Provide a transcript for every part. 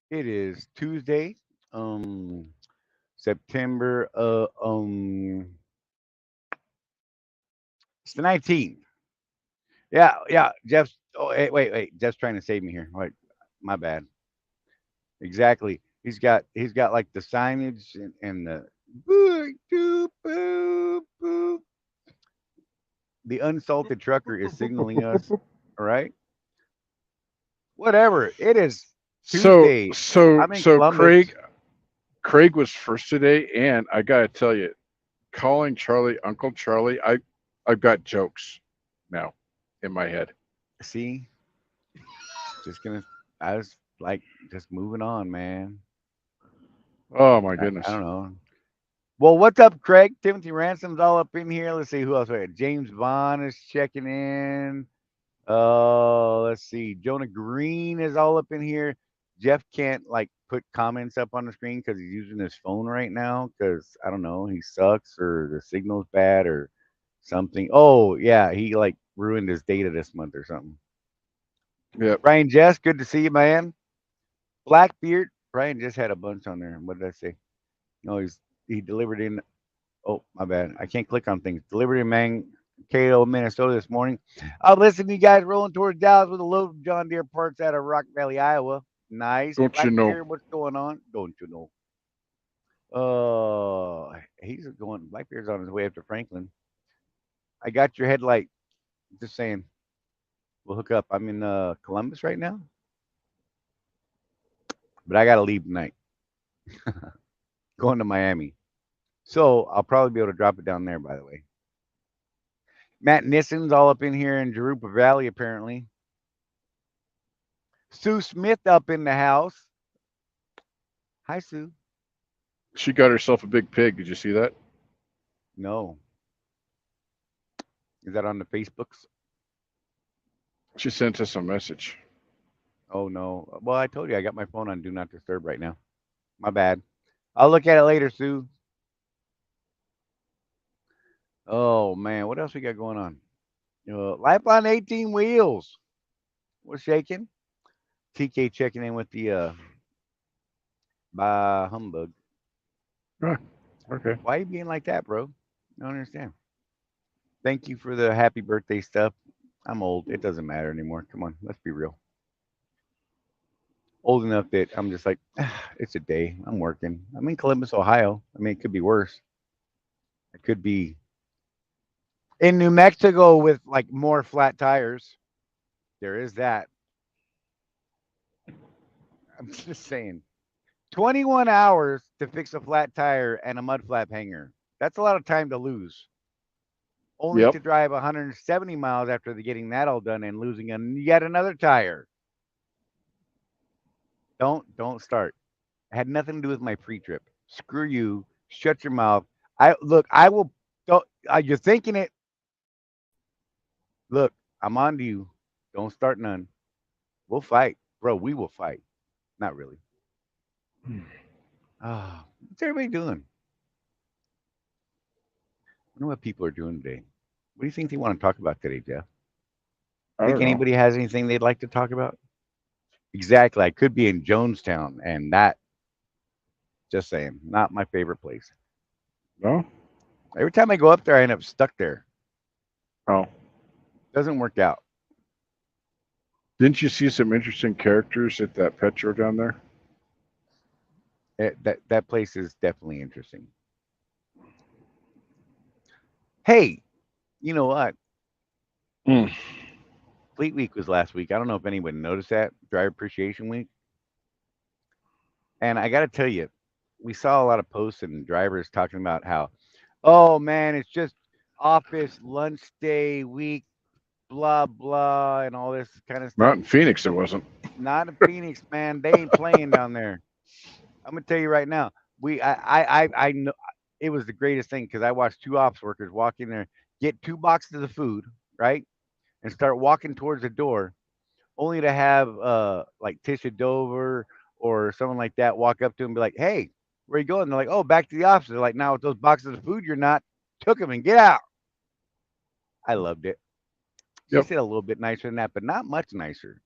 It is Tuesday, September. It's the 19th. Yeah, yeah. Jeff's. Oh, wait. Jeff's trying to save me here. Wait, my bad. Exactly. He's got like the signage and the boop, boop, boop, boop. The unsalted trucker is signaling us. All right. Whatever. It is So Tuesday. so I'm in so Columbus. Craig was first today, and I gotta tell you, calling Charlie Uncle Charlie, I've got jokes now in my head. See, just gonna. I was like, just moving on, man. Oh my I goodness. don't know. Well, what's up, Craig? Timothy Ransom's all up in here. Let's see who else. Wait, James Vaughn is checking in. Let's see. Jonah Green is all up in here. Jeff can't like put comments up on the screen because he's using his phone right now because I don't know, he sucks or the signal's bad or something. Oh yeah, he like ruined his data this month or something. Yep. Brian Jess, good to see you, man. Blackbeard, Brian just had a bunch on there. What did I say? No, he delivered in. Oh, my bad. I can't click on things. Delivered in Mankato, Minnesota this morning. I'm listening to you guys rolling towards Dallas with a load of John Deere parts out of Rock Valley, Iowa. Nice. Don't you know? Blackbeard, what's going on? Don't you know? He's going. Blackbeard's on his way up to Franklin. I got your headlight. Just saying. We'll hook up. I'm in Columbus right now, but I got to leave tonight. Going to Miami. So I'll probably be able to drop it down there, by the way. Matt Nissen's all up in here in Jerupa Valley, apparently. Sue Smith up in the house. Hi, Sue. She got herself a big pig. Did you see that? No. Is that on the Facebooks? She sent us a message. Oh, no. Well, I told you I got my phone on Do Not Disturb right now. My bad. I'll look at it later, Sue. Oh, man. What else we got going on? Lifeline 18 wheels. We're shaking. TK checking in with the by humbug. Ah, okay. Why are you being like that, bro? I don't understand. Thank you for the happy birthday stuff. I'm old. It doesn't matter anymore. Come on, let's be real. Old enough that I'm just like, it's a day. I'm working. I'm in Columbus, Ohio. I mean, it could be worse. It could be in New Mexico with like more flat tires. There is that. I'm just saying. 21 hours to fix a flat tire and a mud flap hanger. That's a lot of time to lose. Only Yep. to drive 170 miles after getting that all done and losing yet another tire. Don't start. It had nothing to do with my pre-trip. Screw you. Shut your mouth. I look. I will. Don't. You're thinking it. Look, I'm on to you. Don't start none. We'll fight, bro. We will fight. Not really. Ah, what's everybody doing? I wonder what people are doing today. What do you think they want to talk about today, Jeff? I Think don't know. anybody has anything they'd like to talk about? Exactly. I could be in Jonestown, and that, just saying, not my favorite place. No? Every time I go up there, I end up stuck there. Oh. Doesn't work out. Didn't you see some interesting characters at that Petro down there? That place is definitely interesting. Hey, you know what? Mm. Fleet Week was last week. I don't know if anyone noticed that. Driver Appreciation Week. And I got to tell you, we saw a lot of posts and drivers talking about how, oh man, it's just office lunch day week, blah blah, and all this kind of Not stuff. in Phoenix, it wasn't. Not in Phoenix, man. They ain't playing down there. I'm gonna tell you right now. I know it was the greatest thing because I watched two ops workers walk in there, get two boxes of food, right, and start walking towards the door, only to have like Tisha Dover or someone like that walk up to him and be like, "Hey, where you going?" They're like, "Oh, back to the office." They're like, "Now with those boxes of food, you're not. Took them and get out." I loved it. She Yep. said a little bit nicer than that, but not much nicer.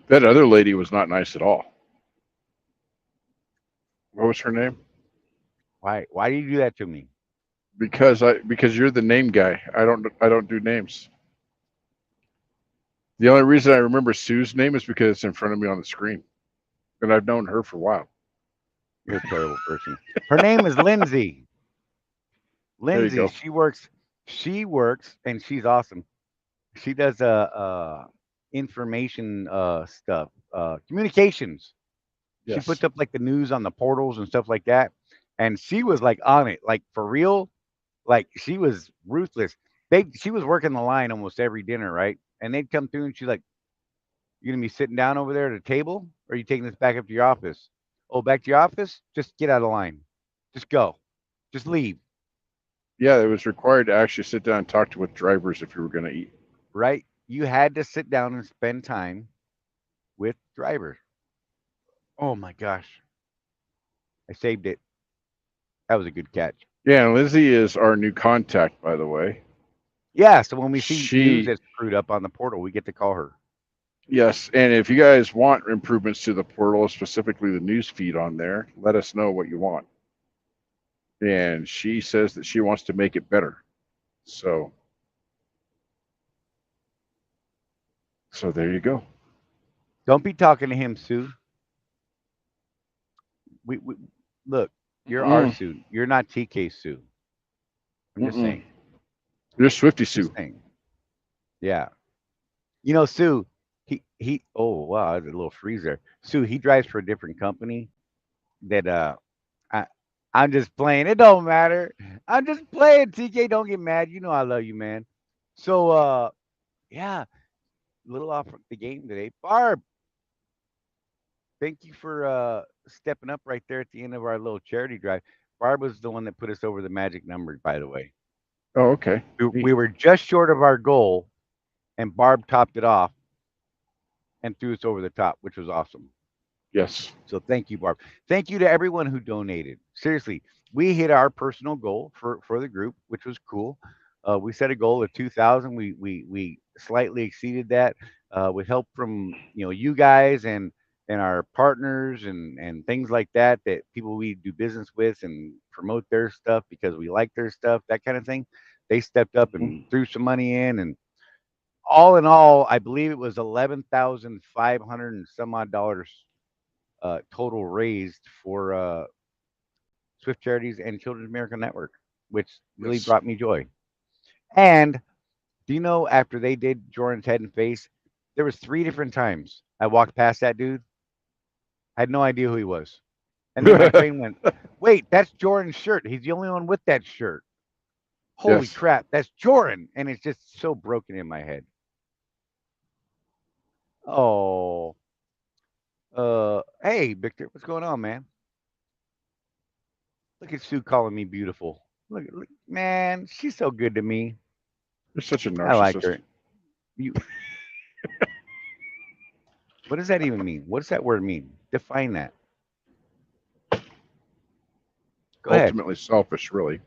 That other lady was not nice at all. What was her name? Why? Why do you do that to me? Because you're the name guy. I don't do names. The only reason I remember Sue's name is because it's in front of me on the screen, and I've known her for a while. You're a terrible person. Her name is Lindsay. There you Lindsay. go. She works. She works, and she's awesome. She does information stuff, communications. She Yes. puts up like the news on the portals and stuff like that. And she was like on it, like for real. Like she was ruthless. She was working the line almost every dinner, right? And they'd come through and she's like, "You gonna be sitting down over there at a table, or are you taking this back up to your office? Oh, back to your office? Just get out of line. Just go. Just leave." Yeah, it was required to actually sit down and talk to with drivers if you were going to eat. Right? You had to sit down and spend time with drivers. Oh my gosh, I saved it. That was a good catch. Yeah, and Lizzie is our new contact, by the way. Yeah, so when we see news She, that's screwed up on the portal, we get to call her. yes, and if you guys want improvements to the portal, specifically the news feed on there, let us know what you want. And she says that she wants to make it better. So, so there you go. Don't be talking to him, Sue. We look. You're our Mm-mm, Sue. You're not TK Sue. I'm just mm-mm. saying. You're Swifty Just Sue. saying. Yeah. You know, Sue. He. Oh wow, there's a little freeze there. Sue. He drives for a different company. That I. I'm just playing. It don't matter. I'm just playing. TK, don't get mad. You know I love you, man. So yeah, a little off the game today. Barb, thank you for stepping up right there at the end of our little charity drive. Barb was the one that put us over the magic number, by the way. Oh, okay. We Neat. were just short of our goal, and Barb topped it off and threw us over the top, which was awesome. Yes. So thank you, Barb. Thank you to everyone who donated. Seriously, we hit our personal goal for the group, which was cool. We set a goal of 2,000. We slightly exceeded that with help from you guys and our partners and things like that. That people we do business with and promote their stuff because we like their stuff, that kind of thing. They stepped up Mhm. and threw some money in, and all in all, I believe it was 11,500 and some odd dollars total raised for Swift Charities and Children's Miracle Network, which really Yes. brought me joy. And do you know after they did Jordan's head and face, there was 3 different times I walked past that dude. I had no idea who he was. And then my brain went, wait, that's Jordan's shirt. He's the only one with that shirt. Holy Yes. crap, that's Jordan. And it's just so broken in my head. Oh, hey, Victor, what's going on, man? Look at Sue calling me beautiful. Look, man, she's so good to me. You're such a I like narcissist. her. You, what does that even mean? What does that word mean? Define that. Go ahead. Ultimately selfish, really.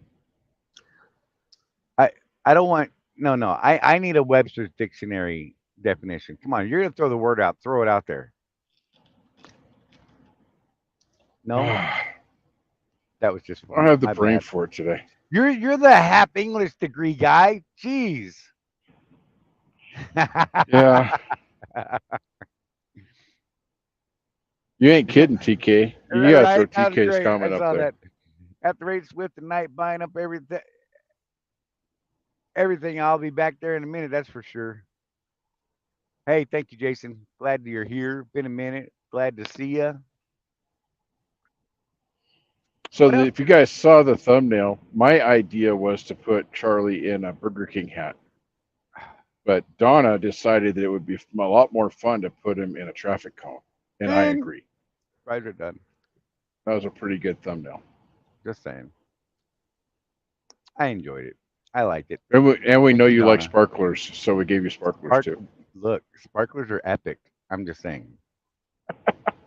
I I don't want no. I need a Webster's dictionary definition. Come on, you're gonna throw the word out. Throw it out there. No, I that was just don't funny. have the My brain bad. for it today. You're the half English degree guy. Jeez. Yeah. You ain't You know, kidding, TK. You gotta throw right? That was TK's great. I comment up saw there. that. At the rate Swift tonight, buying up everything. I'll be back there in a minute. That's for sure. Hey, thank you, Jason. Glad you're here. Been a minute. Glad to see you. So What else? if you guys saw the thumbnail, my idea was to put Charlie in a Burger King hat, but Donna decided that it would be a lot more fun to put him in a traffic cone, and I And agree. fries are done. That was a pretty good thumbnail. Just saying. I enjoyed it. I liked it. And we Thank know you, you like Donna. sparklers, so we gave you sparklers Spark. too. Look, sparklers are epic. I'm just saying.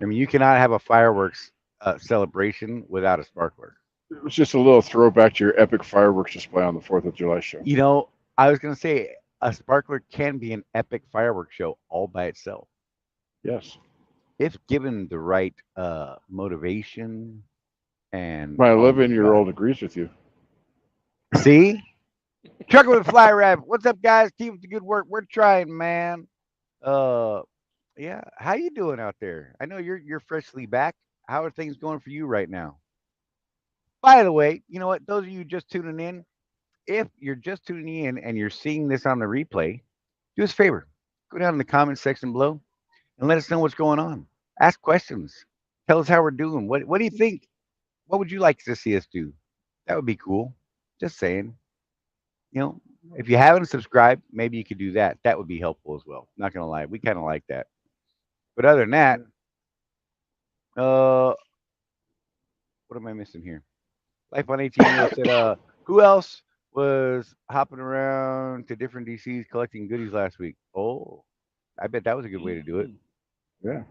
I mean, you cannot have a fireworks celebration without a sparkler. It was just a little throwback to your epic fireworks display on the 4th of July show. You know, I was gonna say a sparkler can be an epic fireworks show all by itself Yes. if given the right motivation. And My oh my god, 11-year-old agrees with you. see, trucker with fly rabbit. What's up, guys? Keep up the good work. We're trying, man. Uh, yeah. How you doing out there? I know you're freshly back. How are things going for you right now? By the way, you know what? Those of you just tuning in, if you're just tuning in and you're seeing this on the replay, do us a favor. Go down in the comment section below and let us know what's going on. Ask questions. Tell us how we're doing. What do you think? What would you like to see us do? That would be cool. Just saying. You know, if you haven't subscribed, maybe you could do that. That would be helpful as well. Not gonna lie, we kind of like that. But other than that, uh, what am I missing here? Life on 18 Wheels said, who else was hopping around to different DCs collecting goodies last week? Oh, I bet that was a good way to do it. Yeah.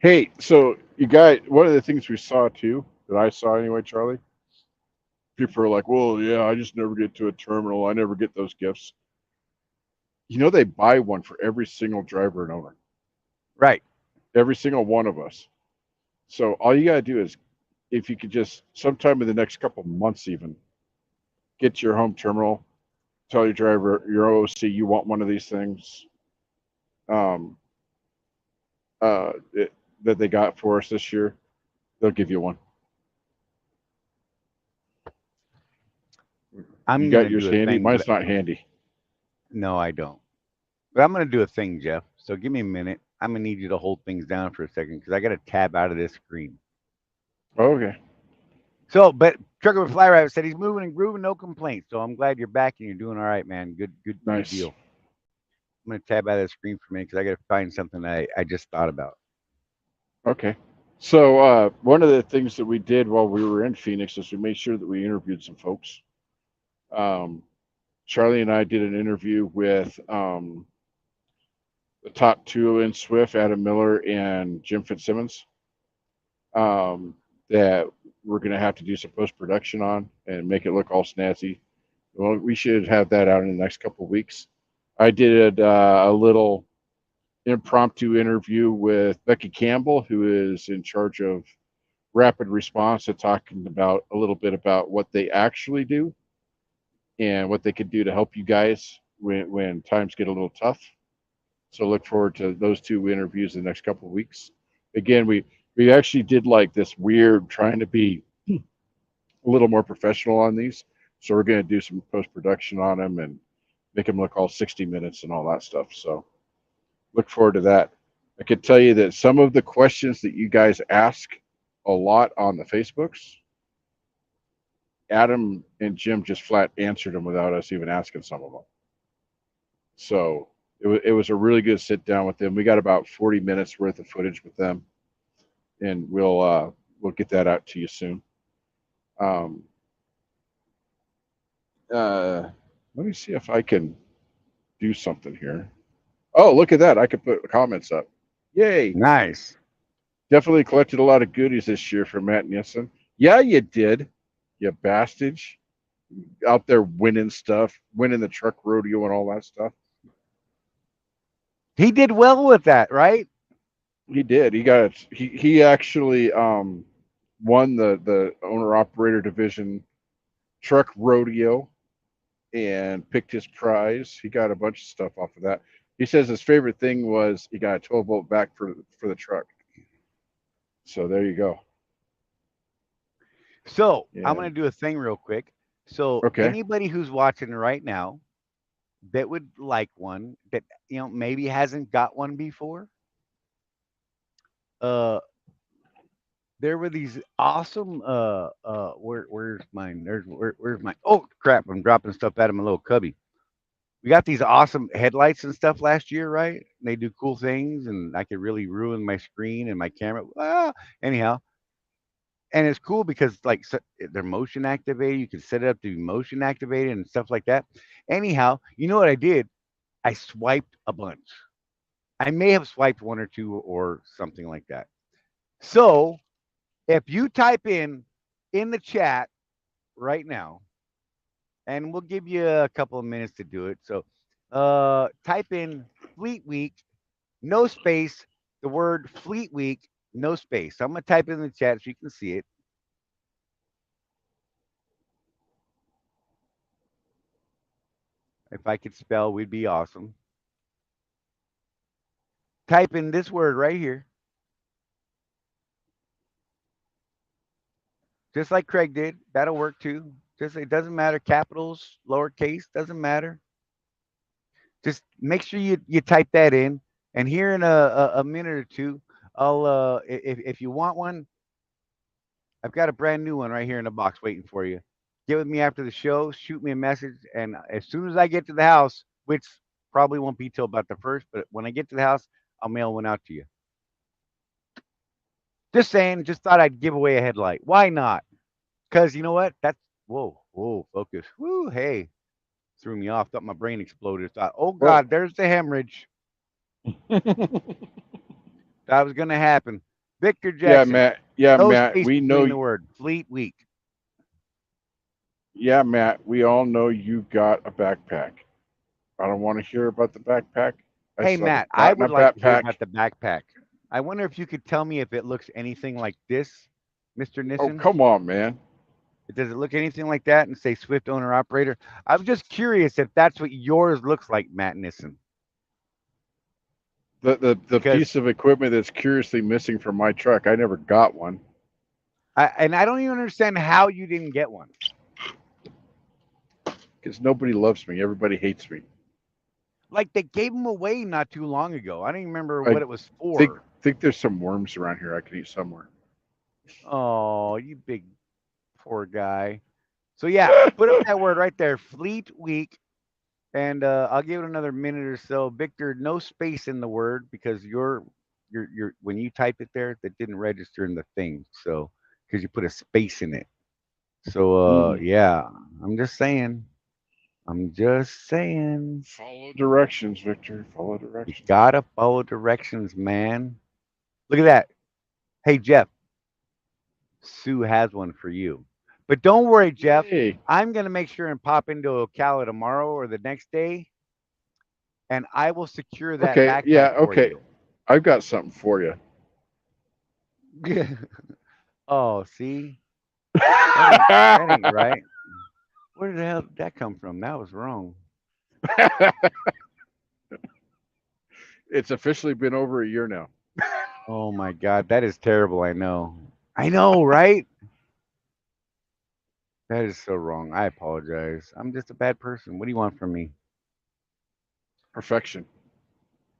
Hey, so you guys, one of the things we saw too, that I saw anyway, Charlie, people are like, well, yeah, I just never get to a terminal. I never get those gifts. You know, they buy one for every single driver and owner, Right. every single one of us. So all you got to do is, if you could just sometime in the next couple of months, even get to your home terminal, tell your driver, your OC, you want one of these things um, that they got for us this year, they'll give you one. You I'm got gonna yours do a handy? thing. Mine's not handy. No, I don't. But I'm gonna do a thing, Jeff. So give me a minute. I'm gonna need you to hold things down for a second because I got to tab out of this screen. Oh, okay. So, but Trucker with Fly Rabbit said he's moving and grooving, no complaints. So I'm glad you're back and you're doing all right, man. Good Nice. deal. I'm gonna tab out of the screen for a minute because I got to find something I just thought about. Okay. So one of the things that we did while we were in Phoenix is we made sure that we interviewed some folks. Um, Charlie and I did an interview with the top two in Swift, Adam Miller and Jim Fitzsimmons, um, that we're going to have to do some post production on and make it look all snazzy. Well, we should have that out in the next couple of weeks. I did a little impromptu interview with Becky Campbell, who is in charge of rapid response, and talking about a little bit about what they actually do and what they could do to help you guys when times get a little tough. So look forward to those two interviews in the next couple of weeks. Again, we actually did like this weird trying to be a little more professional on these. So we're going to do some post production on them and make them look all 60 minutes and all that stuff. So look forward to that. I could tell you that some of the questions that you guys ask a lot on the Facebooks, Adam and Jim just flat answered them without us even asking some of them. So it was a really good sit down with them. We got about 40 minutes worth of footage with them, and we'll get that out to you soon. Um, let me see if I can do something here. Oh, look at that! I could put comments up. Yay! Nice. Definitely collected a lot of goodies this year from Matt Nielsen. Yeah, you did, you bastage. Out there winning stuff, winning the truck rodeo and all that stuff. He did well with that, right? He did. He actually won the owner operator division truck rodeo and picked his prize. He got a bunch of stuff off of that. He says his favorite thing was he got a 12-volt back for the truck. So there you go. So I'm Yeah. gonna do a thing real quick. So Okay. anybody who's watching right now that would like one that maybe hasn't got one before, uh, there were these awesome where's mine? Where's mine? Oh crap! I'm dropping stuff out of my little cubby. We got these awesome headlights and stuff last year, right? And they do cool things, and I could really ruin my screen and my camera. Anyhow, and it's cool because like they're motion activated. You can set it up to be motion activated and stuff like that. Anyhow, you know what I did? I swiped a bunch. I may have swiped one or two or something like that. So if you type in the chat right now, and we'll give you a couple of minutes to do it. So type in Fleet Week, no space, the word Fleet Week, no space. So I'm gonna type it in the chat so you can see it. If I could spell, we'd be awesome. Type in this word right here, just like Craig did. That'll work too. Just it doesn't matter. Capitals, lowercase, doesn't matter. Just make sure you type that in. And here in a minute or two, I'll if you want one, I've got a brand new one right here in the box waiting for you. Get with me after the show. Shoot me a message, and as soon as I get to the house, which probably won't be till about the first, but when I get to the house, I'll mail one out to you. Just saying. Just thought I'd give away a headlight. Why not? Because you know what? That's whoa, focus. Whoo, hey, threw me off. Thought my brain exploded. Thought, oh Well, God, there's the hemorrhage. That was gonna happen. Victor yeah, Jackson. Matt. Yeah, No Matt. space We know. between the word. Fleet Week. Yeah, Matt. We all know you got a backpack. I don't want to hear about the backpack. I Hey still haven't Matt, I gotten would a like to hear backpack. about the backpack. I wonder if you could tell me if it looks anything like this, Mr. Oh, Nissen. come on, man. Does it look anything like that and say Swift owner operator? I'm just curious if that's what yours looks like, Matt Nissen. The Because piece of equipment that's curiously missing from my truck. I never got one I don't even understand how you didn't get one. because nobody loves me. Everybody hates me. Like they gave them away not too long ago. I don't even remember I what it was think for. think there's some worms around here I could eat somewhere. Oh, you big poor guy. So yeah, put up that word right there, Fleet Week, and I'll give it another minute or so. Victor, no space in the word because you're when you type it there, that didn't register in the thing. So because you put a space in it. So Mm. yeah, I'm just saying. I'm just saying. Follow directions, Victor. Follow You directions. gotta follow directions, man. Look at that. Hey Jeff, Sue has one for you. But don't worry, Jeff. Yay. I'm gonna make sure and pop into Ocala tomorrow or the next day, and I will secure that Okay. backpack Yeah. for Okay. you. I've got something for you. Oh, see, that ain't right. Where the hell did that come from? That was wrong. It's officially been over a year now. Oh my God, that is terrible. I know. I know, right? That is so wrong. I apologize. I'm just a bad person. What do you want from me? Perfection.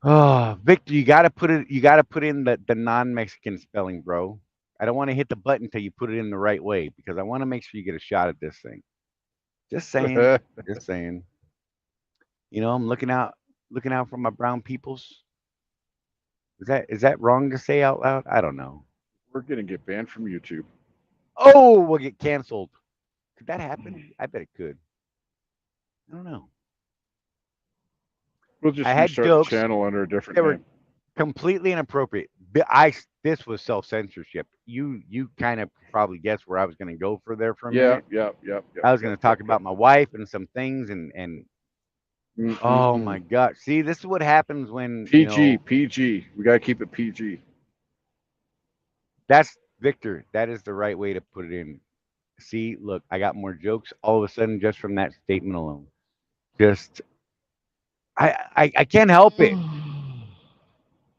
Oh, Victor, you gotta put it. You gotta put in the non-Mexican spelling, bro. I don't want to hit the button until you put it in the right way because I want to make sure you get a shot at this thing. Just saying. Just saying. I'm looking out for my brown peoples. Is that wrong to say out loud? I don't know. We're gonna get banned from YouTube. Oh, we'll get canceled. Could that happen? I bet it could. I don't know. We'll I just had restart the jokes channel under a different that were name. completely inappropriate. This was self censorship. You kind of probably guessed where I was going to go for there for a Yeah. minute. Yep. Yep. Yep. I was going Yep. to Yep. talk Yep. about my wife and some things and oh my Mm-mm-mm. god. See, this is what happens when, PG. PG. We gotta keep it PG. that's Victor. That is the right way to put it in. See, look, I got more jokes all of a sudden just from that statement alone. Just I can't help it.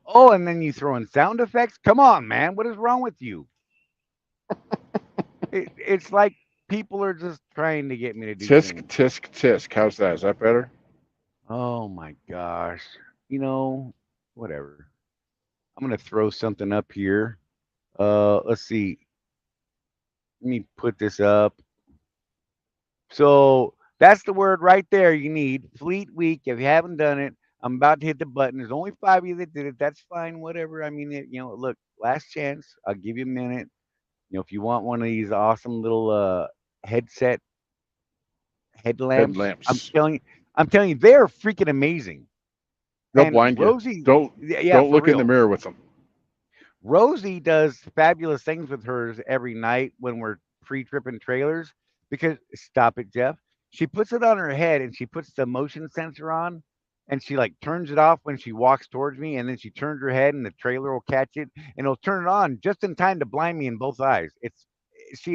Oh, and then you throw in sound effects. Come on, man. What is wrong with you? It's like people are just trying to get me to do Tisk things. tisk tisk. How's that? Is that better? Oh my gosh. You know, whatever. I'm gonna throw something up here. Let's see. Let me put this up. So that's the word right there you need. Fleet Week. If you haven't done it, I'm about to hit the button. There's only 5 of you that did it. That's fine. Whatever. I mean, look, last chance. I'll give you a minute. If you want one of these awesome little headset headlamps, I'm Headlamps. telling you, I'm telling you, they're freaking amazing. They'll And blind you. Rosie, Don't yeah, don't for look in the real. mirror with them. Rosie does fabulous things with hers every night when we're pre-tripping trailers. Because stop it, Jeff. She puts it on her head and she puts the motion sensor on, and she like turns it off when she walks towards me, and then she turns her head and the trailer will catch it, and it'll turn it on just in time to blind me in both eyes. She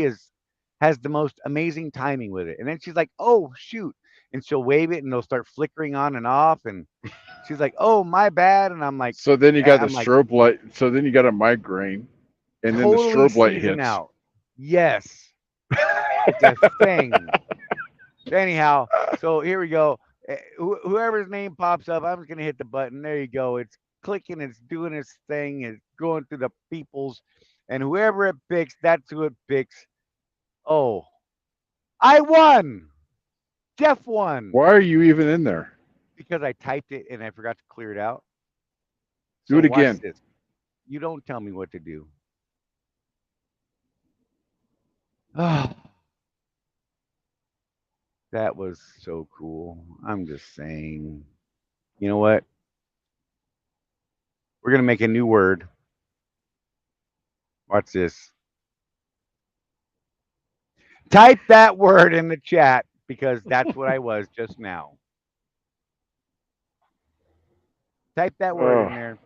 has the most amazing timing with it. And then she's like, "Oh shoot!" and she'll wave it, and they'll start flickering on and off, and she's like, "Oh, my bad," and So then you got the I'm like, strobe light. So then you got a migraine, and then the totally strobe light season hits. out. Yes, it's a thing. Anyhow, so here we go. Whoever's name pops up, I'm just gonna hit the button. There you go. It's clicking. It's doing its thing. It's going through the peoples, and whoever it picks, that's who it picks. Oh, I won. Jeff won Why are you even in there? because I typed it and I forgot to clear it out. Do So it watch again. this. You don't tell me what to do. Ah, that was so cool. I'm just saying. You know what? We're gonna make a new word. Watch this. Type that word in the chat because that's what I was just now. Type that word Oh, in there.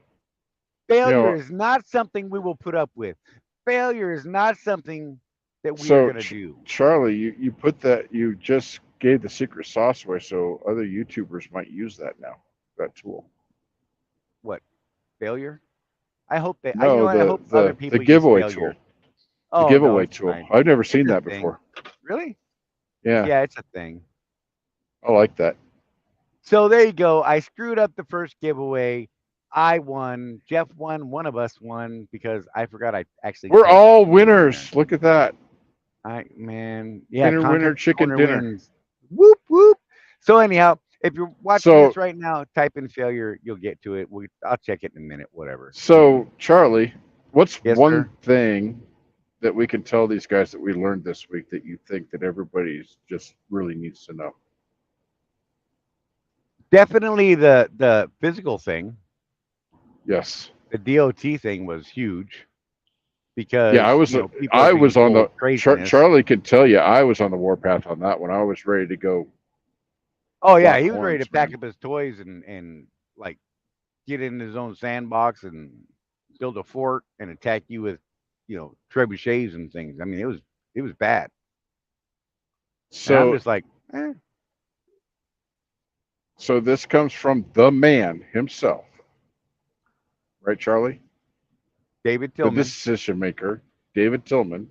you Failure know. is not something we will put up with. Failure is not something that we are So going to do. Charlie, you put that. You just gave the secret sauce away, so other YouTubers might use that now. That tool. What? Failure? I hope they, you know No, what? I the hope other the the people use giveaway failure. tool. The Oh, no, giveaway it's tool. fine. I've never It's seen a that thing. before. Really? Yeah, Yeah, it's a thing. I like that. So there you go. I screwed up the first giveaway. I won. Jeff won. One of us won because I forgot I actually We're typed all it in there. winners. Look at that. Yeah, Winner, winner, Contractor chicken Corner dinner. wins. Whoop whoop. So anyhow, if you're watching this So, right now, type in failure. You'll get to it. I'll check it in a minute. Whatever. so Charlie, what's Yes, one sir. thing that we can tell these guys that we learned this week that you think that everybody's just really needs to know? Definitely the physical thing. Yes. The DOT thing was huge Yeah, because people are I being was on told the craziness. Charlie can tell you I was on the warpath on that one. I was ready to go Oh yeah, lock he was ready to horns, pack man. up his toys and like get in his own sandbox and build a fort and attack you with trebuchets and things. I mean, it was bad, and I'm So just like, eh, so this comes from the man himself, right, Charlie? David The Tillman. decision maker, David Tillman,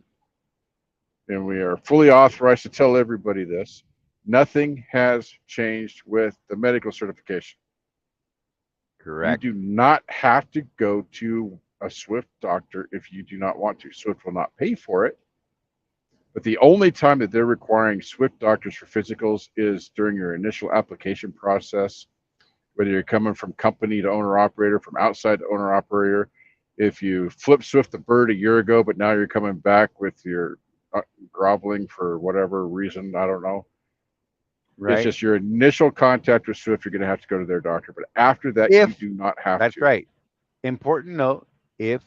and we are fully authorized to tell everybody this. Nothing has changed with the medical certification. You Correct. do not have to go to a Swift doctor if you do not want to. Swift will not pay for it. But the only time that they're requiring Swift doctors for physicals is during your initial application process, whether you're coming from company to owner operator, from outside to owner operator. If you flip Swift the bird a year ago, but now you're coming back with your groveling for whatever reason, I don't know. It's Right. just your initial contact with Swift, you're going to have to go to their doctor. But after that, you If do not have that's to. right. Important note. If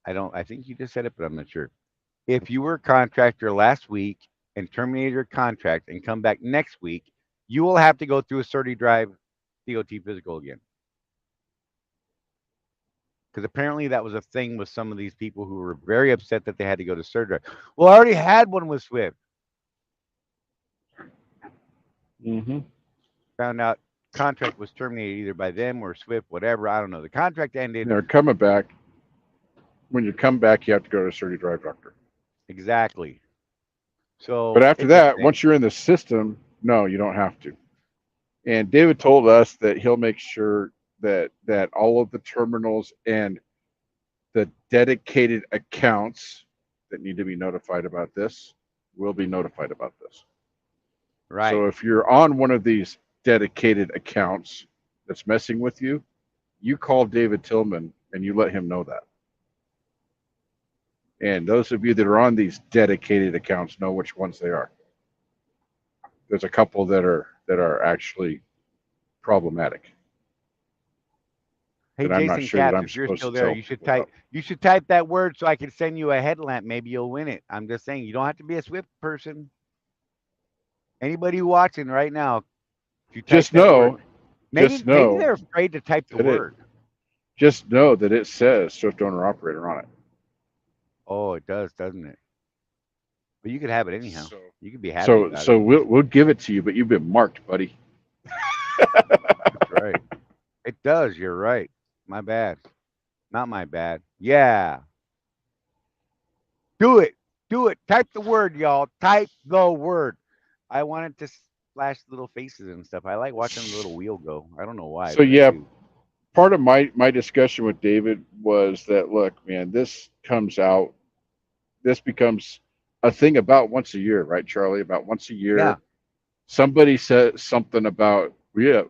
I think you just said it, but I'm not sure. If you were a contractor last week and terminated your contract and come back next week, you will have to go through a Certi Drive DOT physical again. Because apparently that was a thing with some of these people who were very upset that they had to go to Certi Drive. Well, I already had one with Swift. Mm-hmm. Found out contract was terminated either by them or Swift, whatever. I don't know. The contract ended. They're coming back. When you come back, you have to go to a Surrey Drive doctor. Exactly. But So after it's a that, thing. once you're in the system, no, you don't have to. And David told us that he'll make sure that all of the terminals and the dedicated accounts that need to be notified about this will be notified about this. Right. So if you're on one of these dedicated accounts that's messing with you, you call David Tillman and you let him know that. And those of you that are on these dedicated accounts know which ones they are. There's a couple that are actually problematic Hey, that I'm not Jason sure that Katz, I'm if you're supposed still to there, tell you should people type about. you should type that word so I can send you a headlamp. Maybe you'll win it. I'm just saying you don't have to be a Swift person. Anybody watching right now, if you type Just that word, know, maybe just maybe know they're afraid to type the that it word. just know that it says Swift owner operator on it. Oh, it does, doesn't it? But you could have it anyhow. So You could be happy about it. we'll give it to you, but you've been marked, buddy. That's right. It does. You're right. My bad. Not my bad. Yeah. Do it. Do it. Type the word, y'all. Type the word. I wanted to flash little faces and stuff. I like watching the little wheel go. I don't know why, So but I yeah, do. part of my discussion with David was that look, man, this comes out, this becomes a thing about once a year, right, Charlie? About once a Yeah. year, somebody says something about we have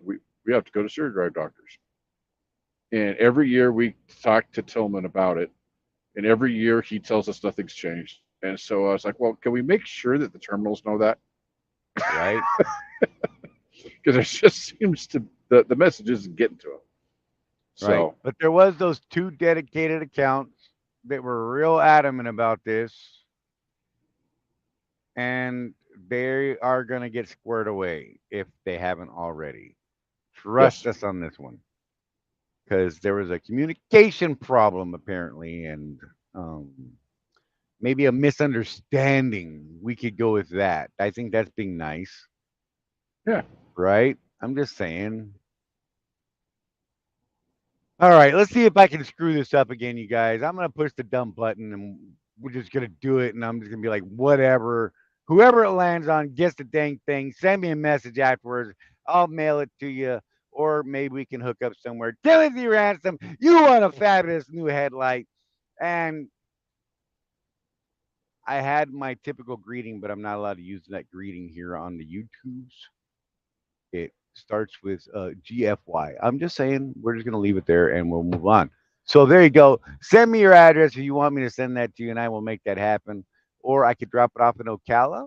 to go to sewer drive doctors, and every year we talk to Tillman about it, and every year he tells us nothing's changed. And so I was like, well, can we make sure that the terminals know that? Right. Because it just seems to the message isn't getting to them. Right. So But there was those two dedicated accounts that were real adamant about this, and they are going to get squared away if they haven't already. Trust yes, us on this one, because there was a communication problem apparently, and um, maybe a misunderstanding. We could go with that. I think that's being nice, yeah, right? I'm just saying. All right, let's see if I can screw this up again, you guys. I'm gonna push the dumb button, and we're just gonna do it. And I'm just gonna be like, whatever. Whoever it lands on gets the dang thing. Send me a message afterwards. I'll mail it to you, or maybe we can hook up somewhere. Timothy Ransom, you want a fabulous new headlight, and I had my typical greeting, but I'm not allowed to use that greeting here on the YouTubes. It starts with GFY. I'm just saying we're just going to leave it there and we'll move on. So there you go. Send me your address if you want me to send that to you, and I will make that happen. Or I could drop it off in Ocala.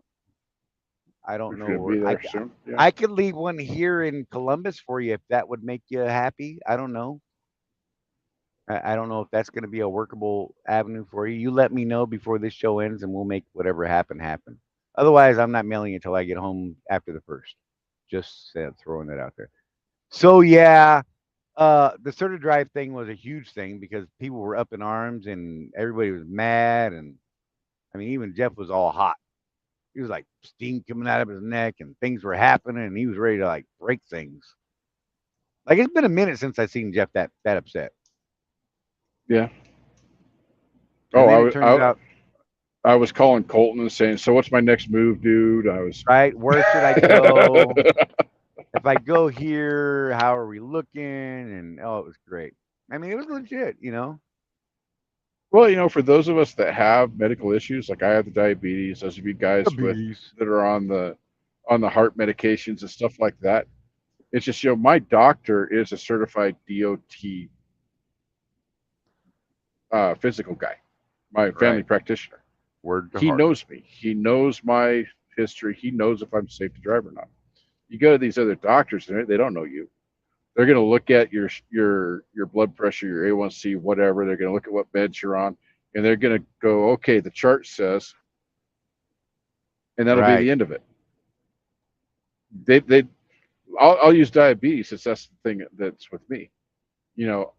I don't it's know going to where. be there soon. Yeah, I could leave one here in Columbus for you if that would make you happy. I don't know. I don't know if that's going to be a workable avenue for you. You let me know before this show ends, and we'll make whatever happen. Otherwise, I'm not mailing it until I get home after the first. Just throwing that out there. So yeah, the Certa Drive thing was a huge thing because people were up in arms and everybody was mad, and I mean even Jeff was all hot. He was like steam coming out of his neck and things were happening and he was ready to like break things. Like it's been a minute since I seen Jeff that upset. yeah. And Oh, then it turns out, I was calling Colton and saying, so what's my next move, dude? I was. right, where should I go? If I go here, how are we looking? And oh, it was great. I mean, it was legit, you know. Well, for those of us that have medical issues, like I have the diabetes, those of you guys with Diabetes. that are on the heart medications and stuff like that, it's just my doctor is a certified DOT physical guy, my family Right. practitioner. Word to He heart. knows me. He knows my history. He knows if I'm safe to drive or not. You go to these other doctors, and they don't know you. They're going to look at your blood pressure, your A1C, whatever. They're going to look at what beds you're on, and they're going to go, okay, the chart says, and that'll be Right. the end of it. They I'll use diabetes since that's the thing that's with me. You know,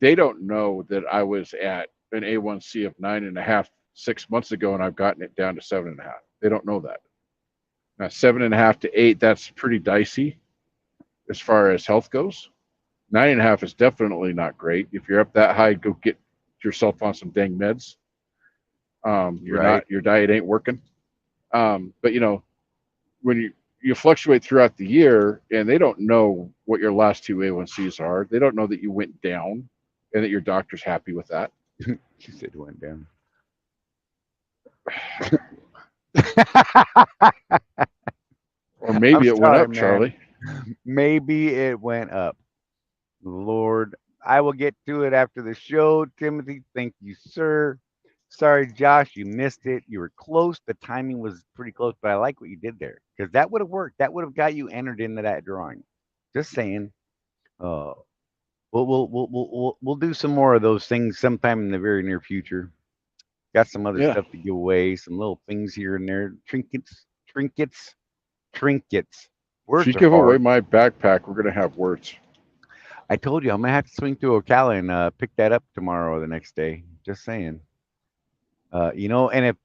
they don't know that I was at an A1C of 9.5 6 months ago, and I've gotten it down to 7.5. They don't know that. Now 7.5 to 8, that's pretty dicey as far as health goes. 9.5 is definitely not great. If you're up that high, go get yourself on some dang meds. You're Right. not, your diet ain't working. But when you fluctuate throughout the year, and they don't know what your last two A1Cs are, they don't know that you went down, and that your doctor's happy with that. She said it went down. Or I'm maybe it went sorry, up, man. Charlie. Maybe it went up. Lord, I will get to it after the show. Timothy, thank you, sir. Sorry, Josh, you missed it. You were close. The timing was pretty close, but I like what you did there because that would have worked. That would have got you entered into that drawing. Just saying. Uh, we'll do some more of those things sometime in the very near future. Got some other Yeah. stuff to give away, some little things here and there, trinkets. If you Words are give away hard. my backpack, we're gonna have words. I told you I'm gonna have to swing through Ocala and pick that up tomorrow or the next day. Just saying. And if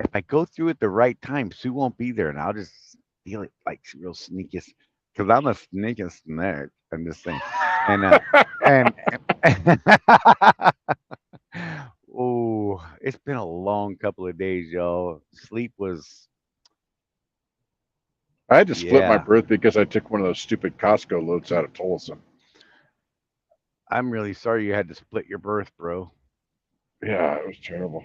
if I go through at the right time, Sue won't be there, and I'll just steal it like real sneaky, because I'm a sneaky snake in this thing, and and. Oh, it's been a long couple of days, y'all. Sleep was, I had to split my yeah. berth because I took one of those stupid Costco loads out of Tolleson. I'm really sorry you had to split your berth, bro. Yeah, it was terrible.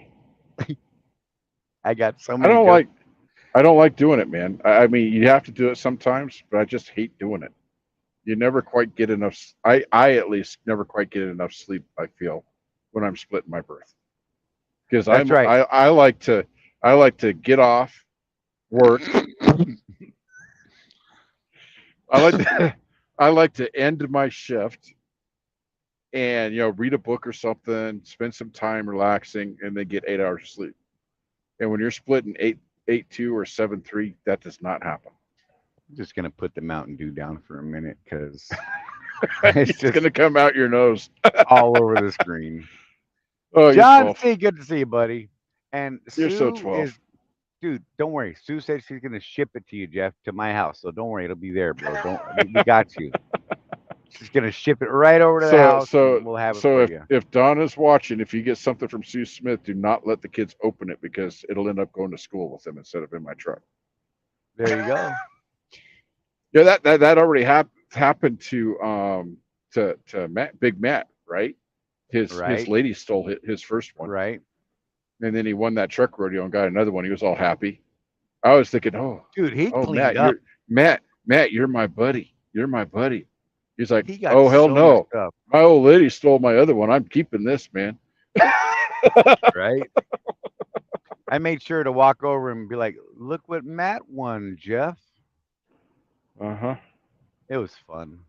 I got so I many don't jokes. like I don't like doing it, man. I mean, you have to do it sometimes, but I just hate doing it. You never quite get enough. I at least never quite get enough sleep. I feel when I'm splitting my berth because That's right. I like to get off work. I like to, I like to end my shift and read a book or something, spend some time relaxing, and then get 8 hours of sleep. And when you're splitting 8-2 or 7-3, that does not happen. I'm just gonna put the Mountain Dew down for a minute because it's It's just gonna come out your nose. all over the screen. Oh, you're John 12. C, good to see you, buddy. And You're so Sue 12. is, dude. Don't worry. Sue said she's gonna ship it to you, Jeff, to my house. So don't worry, it'll be there, bro. Don't we got you. She's gonna ship it right over to the So house, so and we'll have it so for if you. if Donna's watching, if you get something from Sue Smith, do not let the kids open it because it'll end up going to school with them instead of in my truck. There you go. Yeah, that already happened to Matt, Big Matt, right? His Right, lady stole his first one, right, and then he won that truck rodeo and got another one. He was all happy. I was thinking, dude. He oh cleaned Matt, up. you're my buddy. You're my buddy. He's like, He got oh hell so much no, stuff. my old lady stole my other one. I'm keeping this, man. Right. I made sure to walk over and be like, "Look what Matt won, Jeff." Uh-huh. It was fun.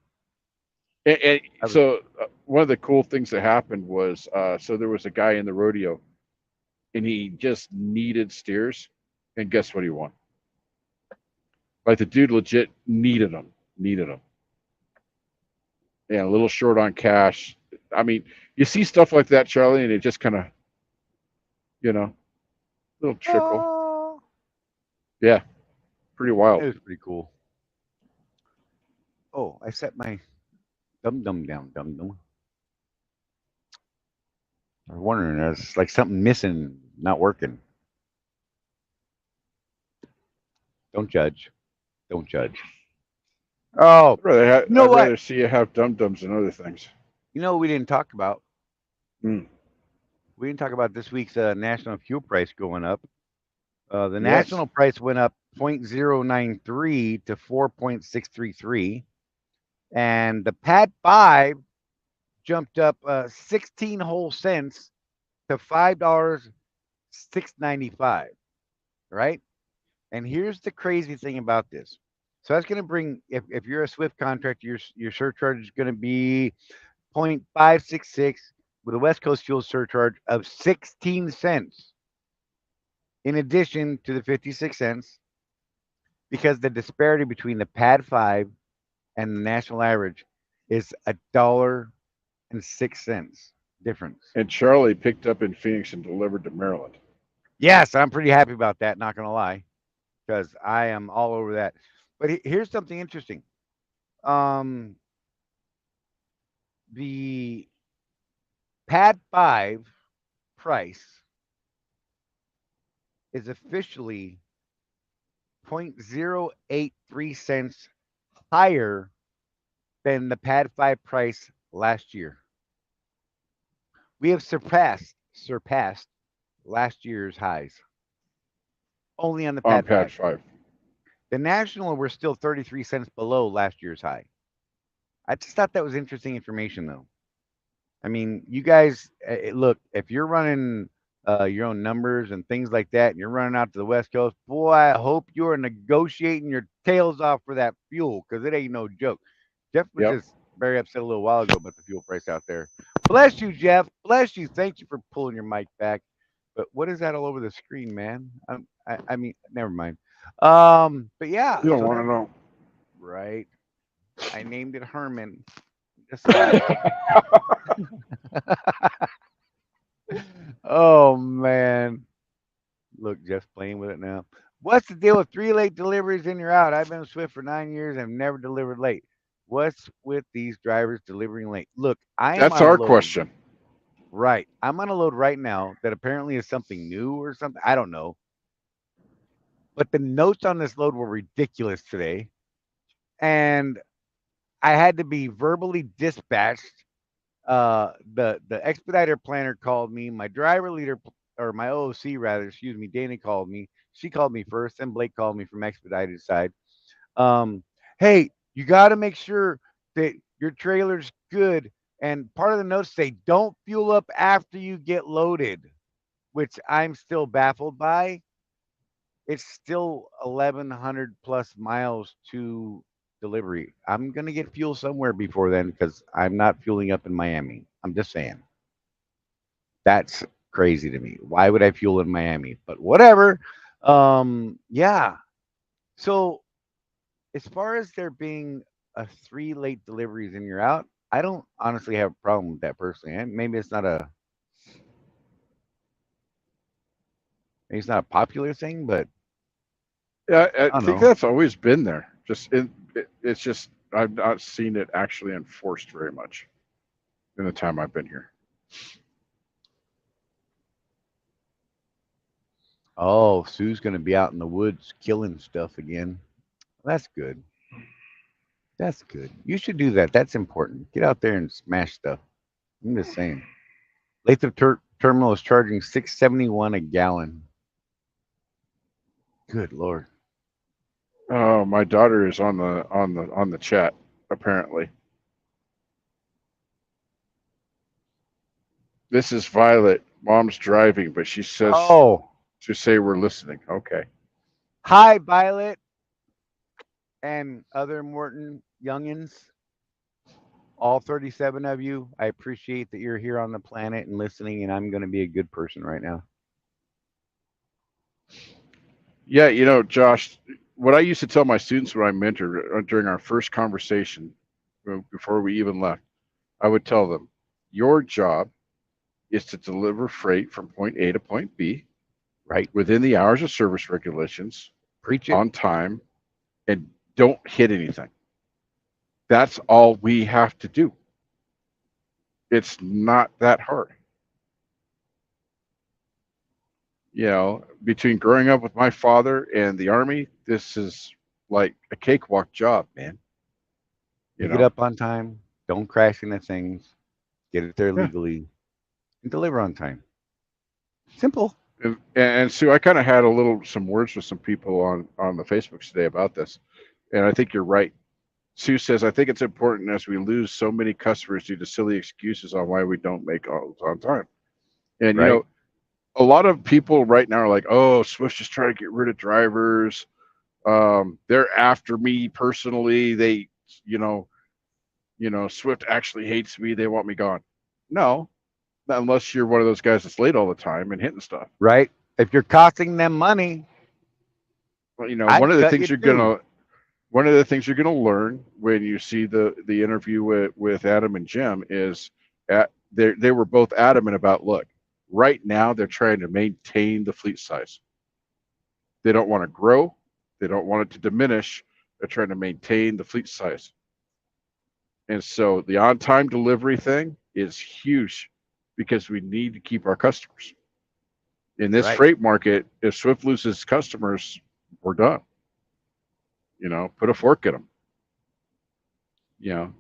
And I was, so one of the cool things that happened was so there was a guy in the rodeo and he just needed steers, and guess what he won? Like the dude legit needed them, and a little short on cash. I mean, you see stuff like that, Charlie, and it just kind of, little trickle. oh, Yeah, pretty it wild. was pretty cool. Oh, I set my dum dum down, dum dum. I was wondering, there's like something missing, not working. Don't judge. Don't judge. Oh, you know I'd what? rather see you have dum dums than other things. You know what we didn't talk about? Mm. We didn't talk about this week's national fuel price going up. The Yes, national price went up 0.093 to 4.633, and the Pad 5 jumped up 16 whole cents to $5.695, right? And here's the crazy thing about this. So that's going to bring, if you're a Swift contractor, your surcharge is going to be 0.566 with a West Coast fuel surcharge of 16 cents in addition to the 56 cents, because the disparity between the Pad 5 and the national average is $1.06 difference. and Charlie picked up in Phoenix and delivered to Maryland. Yes, I'm pretty happy about that, not going to lie, because I am all over that. But here's something interesting. Um, the Pad 5 price is officially 0.083 cents higher than the Pad 5 price last year. We have surpassed last year's highs only on the On Pad pad 5. 5. The national, we're still 33 cents below last year's high. I just thought that was interesting information, though. I mean, you guys, look, if you're running your own numbers and things like that, and you're running out to the West Coast, boy, I hope you're negotiating your tails off for that fuel, because it ain't no joke. Jeff was Yep. just very upset a little while ago about the fuel price out there. Bless you, Jeff. Bless you. Thank you for pulling your mic back. But what is that all over the screen, man? I mean, never mind. But yeah, You don't so want that to know. right. I named it Herman. Just saying. Oh man. Look, Jeff's playing with it now. What's the deal with 3 late deliveries and you're out? I've been with Swift for 9 years and have never delivered late. What's with these drivers delivering late? Look, I am That's on a our load. question. Right. I'm on a load right now that apparently is something new or something. I don't know. But the notes on this load were ridiculous today. And I had to be verbally dispatched. The expediter planner called me. My driver leader or my OOC rather, excuse me, Dana called me. She called me first, then Blake called me from expedited side. Um, hey, you got to make sure that your trailer's good. And part of the notes say don't fuel up after you get loaded, which I'm still baffled by. It's still 1,100 plus miles to delivery. I'm gonna get fuel somewhere before then because I'm not fueling up in Miami. I'm just saying. That's crazy to me. Why would I fuel in Miami? But whatever. Yeah. So as far as there being 3 late deliveries and you're out, I don't honestly have a problem with that personally. And maybe it's not a popular thing, but Yeah, I I don't think know. that's always been there. It's just I've not seen it actually enforced very much in the time I've been here. Oh, Sue's gonna be out in the woods killing stuff again. That's good. That's good. You should do that. That's important. Get out there and smash stuff. I'm just saying. Lathrop Terminal is charging 671 a gallon. Good lord. Oh, my daughter is on the chat apparently. This is Violet. Mom's driving, but she says Oh, to say we're listening. Okay. hi Violet and other Morton youngins. All 37 of you. I appreciate that you're here on the planet and listening. And I'm going to be a good person right now. Yeah, Josh, what I used to tell my students when I mentored during our first conversation before we even left, I would tell them, your job is to deliver freight from point A to point B Right? within the hours of service regulations Preach it. on time and don't hit anything. That's all we have to do. It's not that hard. Between growing up with my father and the army, this is like a cakewalk job, man. You Pick it know? up on time. Don't crash into things. Get it there Yeah. legally and deliver on time. Simple. And Sue, I kind of had some words with some people on the Facebooks today about this, and I think you're right. Sue says, I think it's important as we lose so many customers due to silly excuses on why we don't make calls on time. And, Right? a lot of people right now are like, oh, Swift's just trying to get rid of drivers. They're after me personally. You know, Swift actually hates me. They want me gone. No, unless you're one of those guys that's late all the time and hitting stuff. Right? If you're costing them money, Well, I'd cut you too. one of the things you're gonna learn when you see the interview with Adam and Jim is they were both adamant about, look, right now they're trying to maintain the fleet size. They don't want to grow. They don't want it to diminish. They're trying to maintain the fleet size. And so the on-time delivery thing is huge because we need to keep our customers. In this Right? freight market, if Swift loses customers, we're done. Put a fork in them. You know,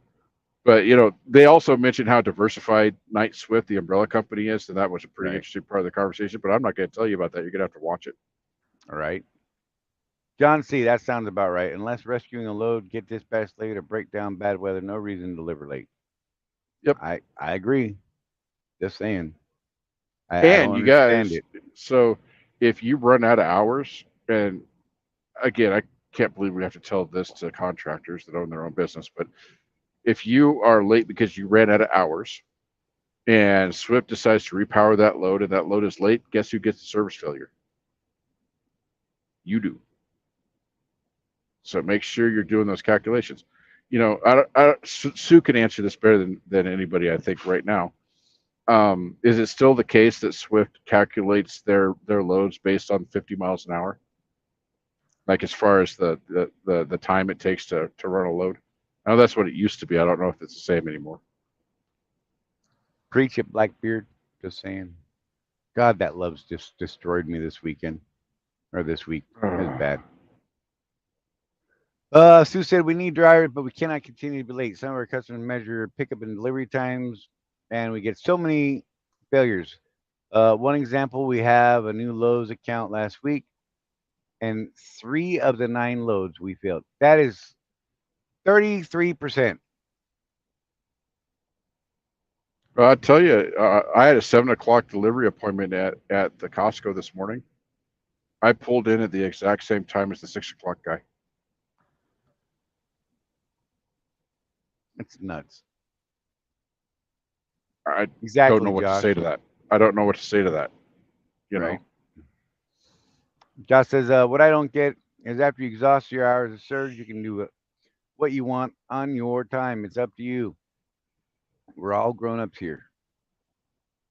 but they also mentioned how diversified Knight Swift, the umbrella company, is, and that was a pretty Right. interesting part of the conversation. But I'm not going to tell you about that. You're going to have to watch it. All right. John C., that sounds about right. Unless rescuing a load, get dispatched late, or break down bad weather, no reason to deliver late. Yep. I agree. Just saying. I And don't you understand guys, it. so if you run out of hours, and again, I can't believe we have to tell this to contractors that own their own business, but if you are late because you ran out of hours and Swift decides to repower that load and that load is late, guess who gets the service failure? You do. So make sure you're doing those calculations. Sue can answer this better than anybody, I think, right now. Is it still the case that Swift calculates their loads based on 50 miles an hour? Like as far as the time it takes to run a load? I know that's what it used to be. I don't know if it's the same anymore. Preach it, Blackbeard. Just saying. God, that love's just destroyed me this weekend or this week. It was bad. Sue said we need drivers, but we cannot continue to be late. Some of our customers measure pickup and delivery times, and we get so many failures. One example, we have a new Lowe's account last week, and 3 of the 9 loads we failed. That is 33%. I tell you, I had a 7 o'clock delivery appointment at the Costco this morning. I pulled in at the exact same time as the 6 o'clock guy. It's nuts. I don't know Exactly, what to Josh. say to that. I don't know what to say to that. You Right. know, Josh says, what I don't get is after you exhaust your hours of service, you can do what you want on your time. It's up to you. We're all grown ups here.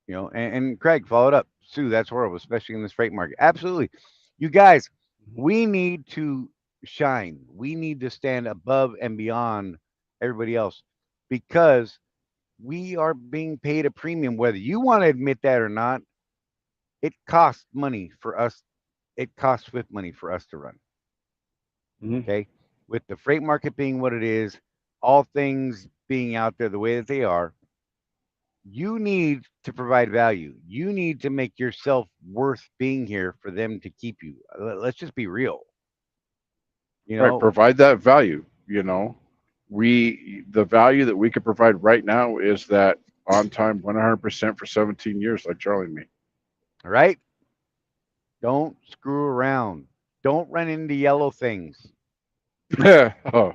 And Craig followed up. Sue, that's horrible, especially in this freight market. Absolutely. You guys, we need to shine. We need to stand above and beyond everybody else because we are being paid a premium, whether you want to admit that or not. It costs money for us. It costs Swift money for us to run. mm-hmm. Okay. With the freight market being what it is, all things being out there the way that they are, you need to provide value. You need to make yourself worth being here for them to keep you. Let's just be real. You Right? know, Provide that value. The value that we could provide right now is that on time 100% for 17 years, like Charlie and me. right? Don't screw around. Don't run into yellow things. Oh,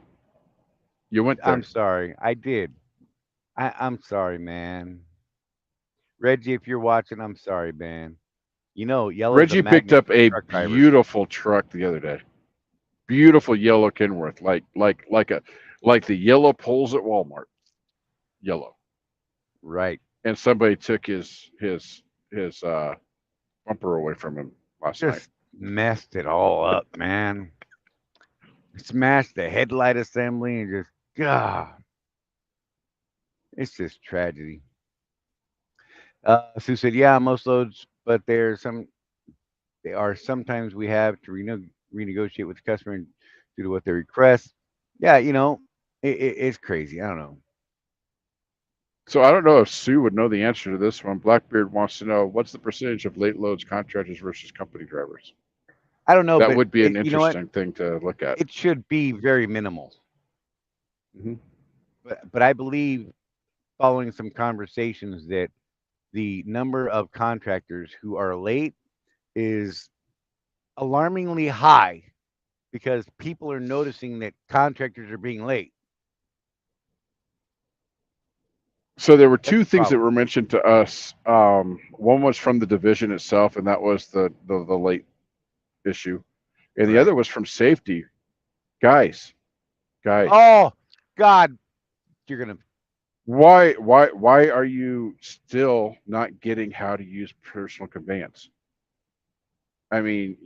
you went I'm there. sorry. I did. I'm sorry, man. Reggie, if you're watching, I'm sorry, man. Yellow's a Reggie picked magnet up for a truck drivers. beautiful truck the other day. Beautiful yellow Kenworth, like the yellow poles at Walmart. Yellow. Right. And somebody took his bumper away from him last night. Just messed it all up, man. Smashed the headlight assembly and just, God, it's just tragedy. Sue said, yeah, most loads, but they are sometimes we have to renegotiate with the customer due to what they request. Yeah, it's crazy. I don't know. So I don't know if Sue would know the answer to this one. Blackbeard wants to know what's the percentage of late loads contractors versus company drivers. I don't know, That but would be an you know what? interesting thing to look at. It should be very minimal. Mm-hmm. But I believe following some conversations that the number of contractors who are late is alarmingly high because people are noticing that contractors are being late. So there were That's two the things that problem. were mentioned to us. One was from the division itself, and that was the late issue, and the Right. other was from safety. Guys, guys, Oh God, you're gonna why are you still not getting how to use personal conveyance? I mean,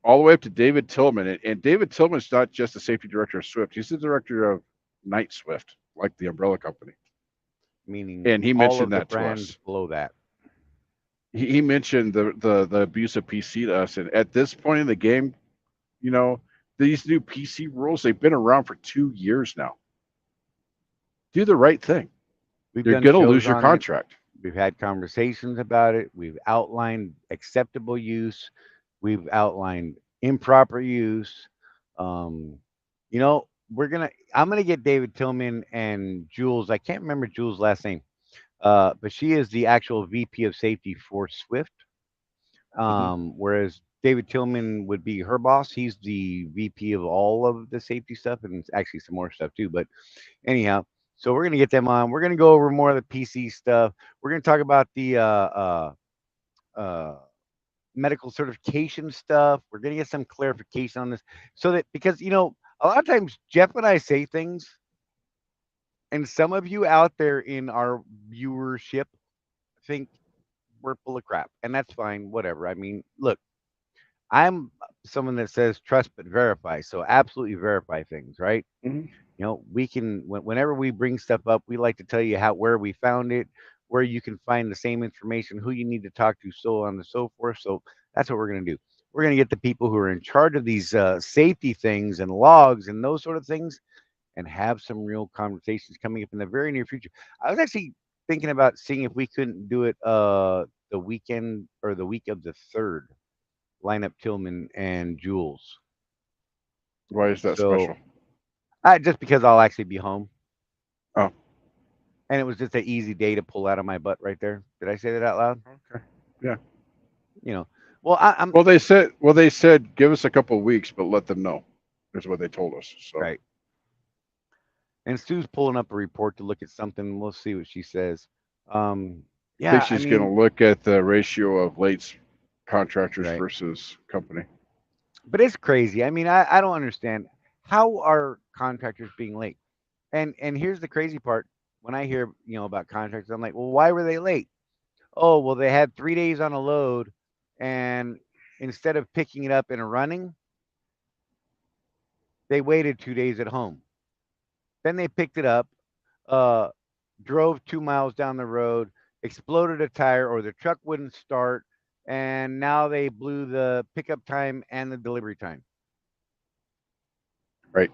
all the way up to David Tillman, and David Tillman's not just the safety director of Swift; he's the director of Night Swift, like the umbrella company. meaning And he all mentioned of the that to brands us. below that. He mentioned the abuse of PC to us, and at this point in the game, you know, these new PC rules they've been around for 2 years now. Do the right thing. We've You're done gonna shows lose your on it. contract. We've had conversations about it. We've outlined acceptable use. We've outlined improper use. Um, I'm gonna get David Tillman and Jules. I can't remember Jules' last name, but she is the actual VP of safety for Swift. Hmm. Whereas David Tillman would be her boss. He's the VP of all of the safety stuff and actually some more stuff too. But anyhow, so we're gonna get them on. We're gonna go over more of the PC stuff. We're gonna talk about the uh, medical certification stuff. We're gonna get some clarification on this, so that because a lot of times Jeff and I say things, and some of you out there in our viewership think we're full of crap, and that's fine. Whatever. I mean, look, I'm someone that says trust but verify, so absolutely verify things, right? Hmm. We can whenever we bring stuff up, we like to tell you how where we found it, where you can find the same information, who you need to talk to, so on and so forth. So that's what we're going to do. We're going to get the people who are in charge of these safety things and logs and those sort of things, and have some real conversations coming up in the very near future. I was actually thinking about seeing if we couldn't do it the weekend or the week of the third, line up Tillman and Jules. Why is that So special? just because I'll actually be home. Oh, And it was just an easy day to pull out of my butt right there. Did I say that out loud? okay. Yeah. You know, well, I'm Well, they said give us a couple of weeks, but let them know. Is what they told us. So right. And Sue's pulling up a report to look at something. We'll see what she says. Um, I think yeah, I she's going to mean, look at the ratio of late contractors right. versus company. But it's crazy. I mean, I don't understand how are contractors being late. And here's the crazy part. When I hear about contractors, I'm like, well, why were they late? Oh, well, they had 3 days on a load, and instead of picking it up and running, they waited 2 days at home. Then they picked it up, uh, drove 2 miles down the road, exploded a tire, or the truck wouldn't start, and now they blew the pickup time and the delivery time. Right.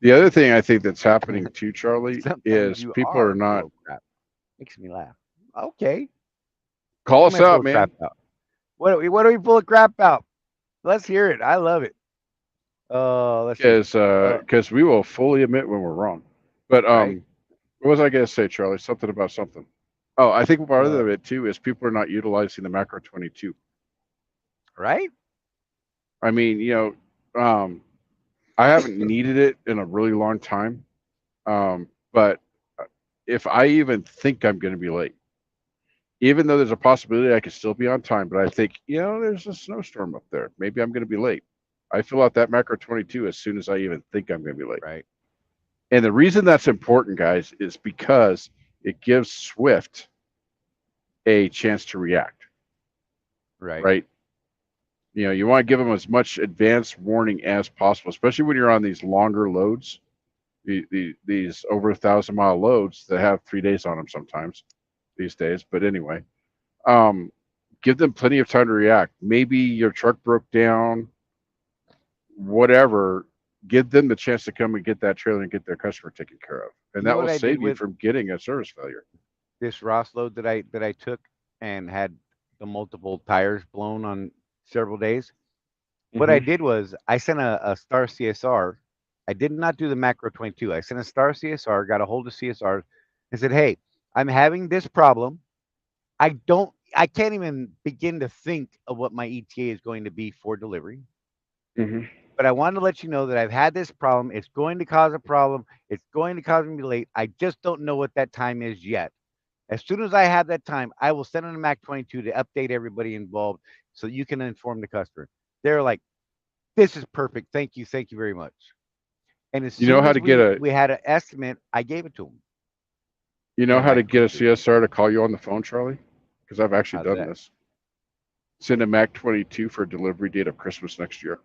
The other thing I think that's happening too, Charlie, Sometimes is you people are are full not of crap. Makes me laugh. Okay, call what am us I full out, of crap man, about? What are we full of crap about? Let's hear it. I love it. Let's see. Uh, because we will fully admit when we're wrong. But right. what was I going to say, Charlie? Something about something. Oh, I think part Uh, of it too is people are not utilizing the macro 22. right. I mean, I haven't needed it in a really long time. But if I even think I'm going to be late, even though there's a possibility I could still be on time, but I think, there's a snowstorm up there. Maybe I'm going to be late. I fill out that macro 22 as soon as I even think I'm going to be late. Right. And the reason that's important, guys, is because it gives Swift a chance to react, Right. right? You want to give them as much advance warning as possible, especially when you're on these longer loads, these over 1,000-mile loads that have 3 days on them sometimes these days. But anyway, um, give them plenty of time to react. Maybe your truck broke down, whatever. Give them the chance to come and get that trailer and get their customer taken care of, and You know that what will I did save you with from getting a service failure. this Ross load that I took and had the multiple tires blown on several days? What I Hmm. did was I sent a star CSR. I did not do the macro 22. I sent a star CSR, got a hold of CSR, and said, "Hey, I'm having this problem. I can't even begin to think of what my ETA is going to be for delivery. Hmm. But I wanted to let you know that I've had this problem. It's going to cause a problem. It's going to cause me to be late. I just don't know what that time is yet. As soon as I have that time, I will send in a Mac 22 to update everybody involved so you can inform the customer." They're like, "This is perfect. Thank you. Thank you very much." And as You know soon how as to get we a we had an estimate, I gave it to them you in know a how to Mac get a 22. CSR to call you on the phone, Charlie? Because I've actually How's done that? this. Send a Mac 22 for a delivery date of Christmas next year.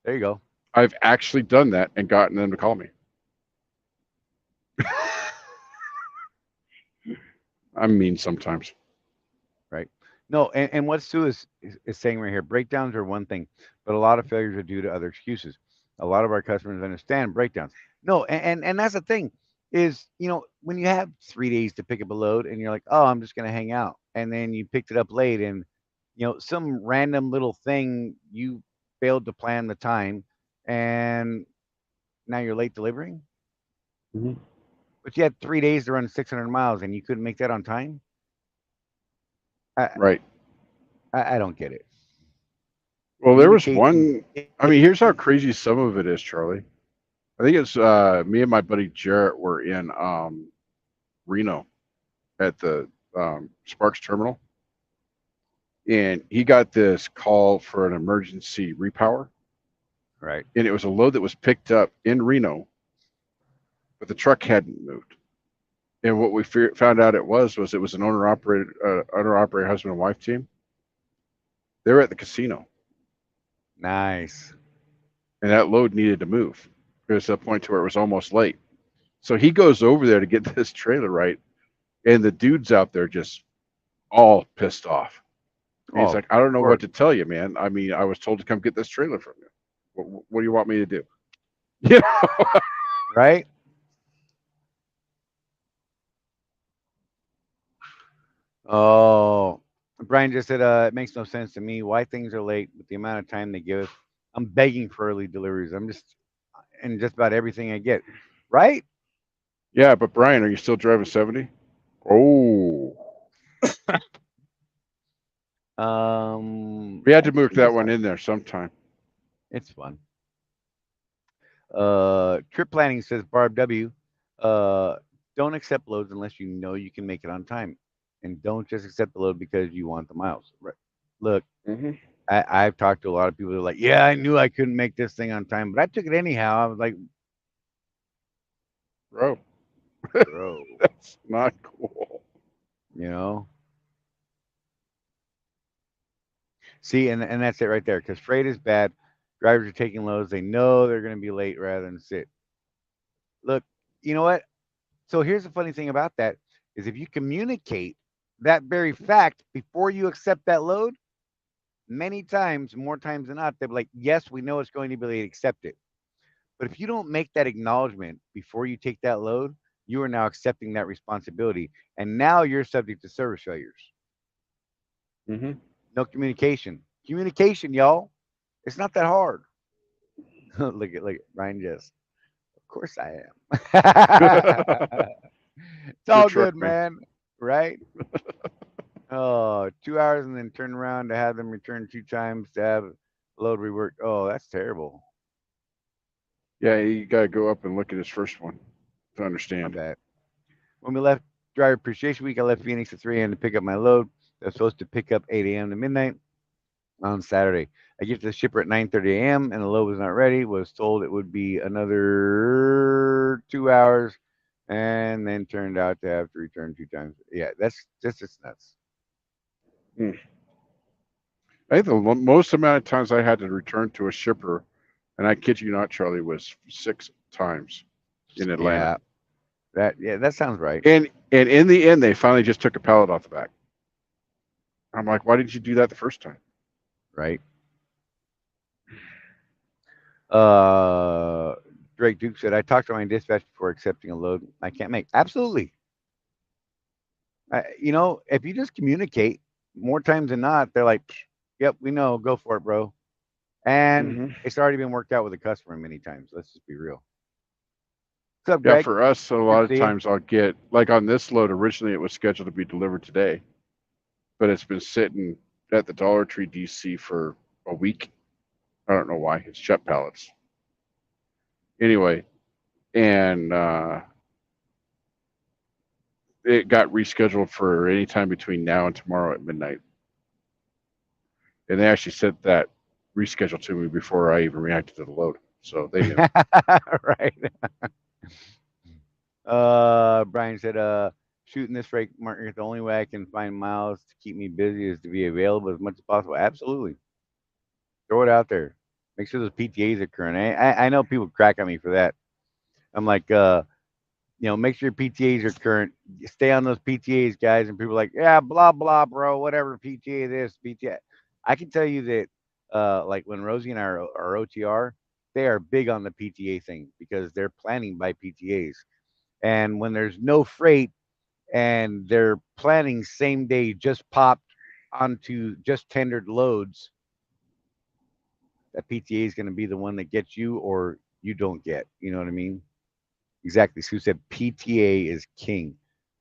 There you go. I've actually done that and gotten them to call me. I'm mean sometimes. Right. No, and what Sue is saying right here, breakdowns are one thing, but a lot of failures are due to other excuses. A lot of our customers understand breakdowns. No, and that's the thing is, when you have 3 days to pick up a load and you're like, oh, I'm just gonna hang out, and then you picked it up late, and some random little thing you failed to plan the time, and now you're late delivering. Mhm. But you had 3 days to run 600 miles, and you couldn't make that on time. I Right. I don't get it. Well, there was Communication. one. I mean, here's how crazy some of it is, Charlie. I think it's me and my buddy Jarrett were in Reno at the Sparks terminal, and he got this call for an emergency repower, Right. and it was a load that was picked up in Reno, but the truck hadn't moved. And what we found out it was an owner operator husband and wife team. They were at the casino, Nice. and that load needed to move. It was to the point to where it was almost late. So he goes over there to get this trailer right, and the dude's out there just all pissed off. And he's Oh, like, "I don't of know what course. to tell you, man. I mean, I was told to come get this trailer from you. What do you want me to do?" You know? Right? Oh, Brian just said, it makes no sense to me why things are late with the amount of time they give us. I'm begging for early deliveries. I'm just, and just about everything I get. Right? Yeah, but Brian, are you still driving 70? Oh, we had I to can move do that this one time. in there sometime. It's fun. Trip planning says Barb W. Uh, don't accept loads unless you know you can make it on time, and don't just accept the load because you want the miles. Right? Look, Hmm. I've talked to a lot of people who are like, yeah, I knew I couldn't make this thing on time, but I took it anyhow. I was like, Bro, bro, that's not cool. you know. See, and that's it right there. Because freight is bad. Drivers are taking loads. They know they're going to be late rather than sit. Look, you know what? So here's the funny thing about that is if you communicate that very fact before you accept that load, many times, more times than not, they're like, yes, we know it's going to be late, accept it. But if you don't make that acknowledgement before you take that load, you are now accepting that responsibility. And now you're subject to service failures. Hmm. No communication. Communication, y'all. It's not that hard. Look at Ryan just. Of course I am. It's Your all truck, good, man. man. Right? Oh, 2 hours and then turn around to have them return two times to have load reworked. Oh, that's terrible. Yeah, you got to go up and look at his first one to My understand. bad. When we left Driver Appreciation Week, I left Phoenix at 3 a.m. to pick up my load. I was supposed to pick up 8 a.m. to midnight on Saturday. I get to the shipper at 9:30 a.m. and the load was not ready. Was told it would be another 2 hours, and then turned out to have to return two times. Yeah, that's just nuts. Hmm. I think the most amount of times I had to return to a shipper, and I kid you not, Charlie, was 6 times in Atlanta. Yeah, that sounds right. And in the end, they finally just took a pallet off the back. I'm like, why didn't you do that the first time? Right. Uh, Drake Duke said, I talked to my dispatch before accepting a load I can't make. Absolutely. If you just communicate more times than not, they're like, yep, we know, go for it, bro. And Hmm. it's already been worked out with the customer many times. Let's just be real. What's up, Yeah, Greg? for us, a Good lot to of see you. times I'll get, like on this load, originally it was scheduled to be delivered today, but it's been sitting at the Dollar Tree DC for a week. I don't know why. It's shut pallets. Anyway, and it got rescheduled for any time between now and tomorrow at midnight. And they actually sent that reschedule to me before I even reacted to the load. So they knew. Right. Brian said, shooting this freight market, the only way I can find miles to keep me busy is to be available as much as possible. Absolutely. Throw it out there. Make sure those PTAs are current. I know people crack on me for that. I'm like, make sure your PTAs are current. Stay on those PTAs, guys. And people are like, yeah, blah, blah, bro, whatever, PTA this, PTA. I can tell you that, like when Rosie and I are OTR, they are big on the PTA thing because they're planning by PTAs. And when there's no freight and they're planning same day, just popped onto just tendered loads, that PTA is going to be the one that gets you or you don't get. You know what I mean? Exactly. Sue said PTA is king.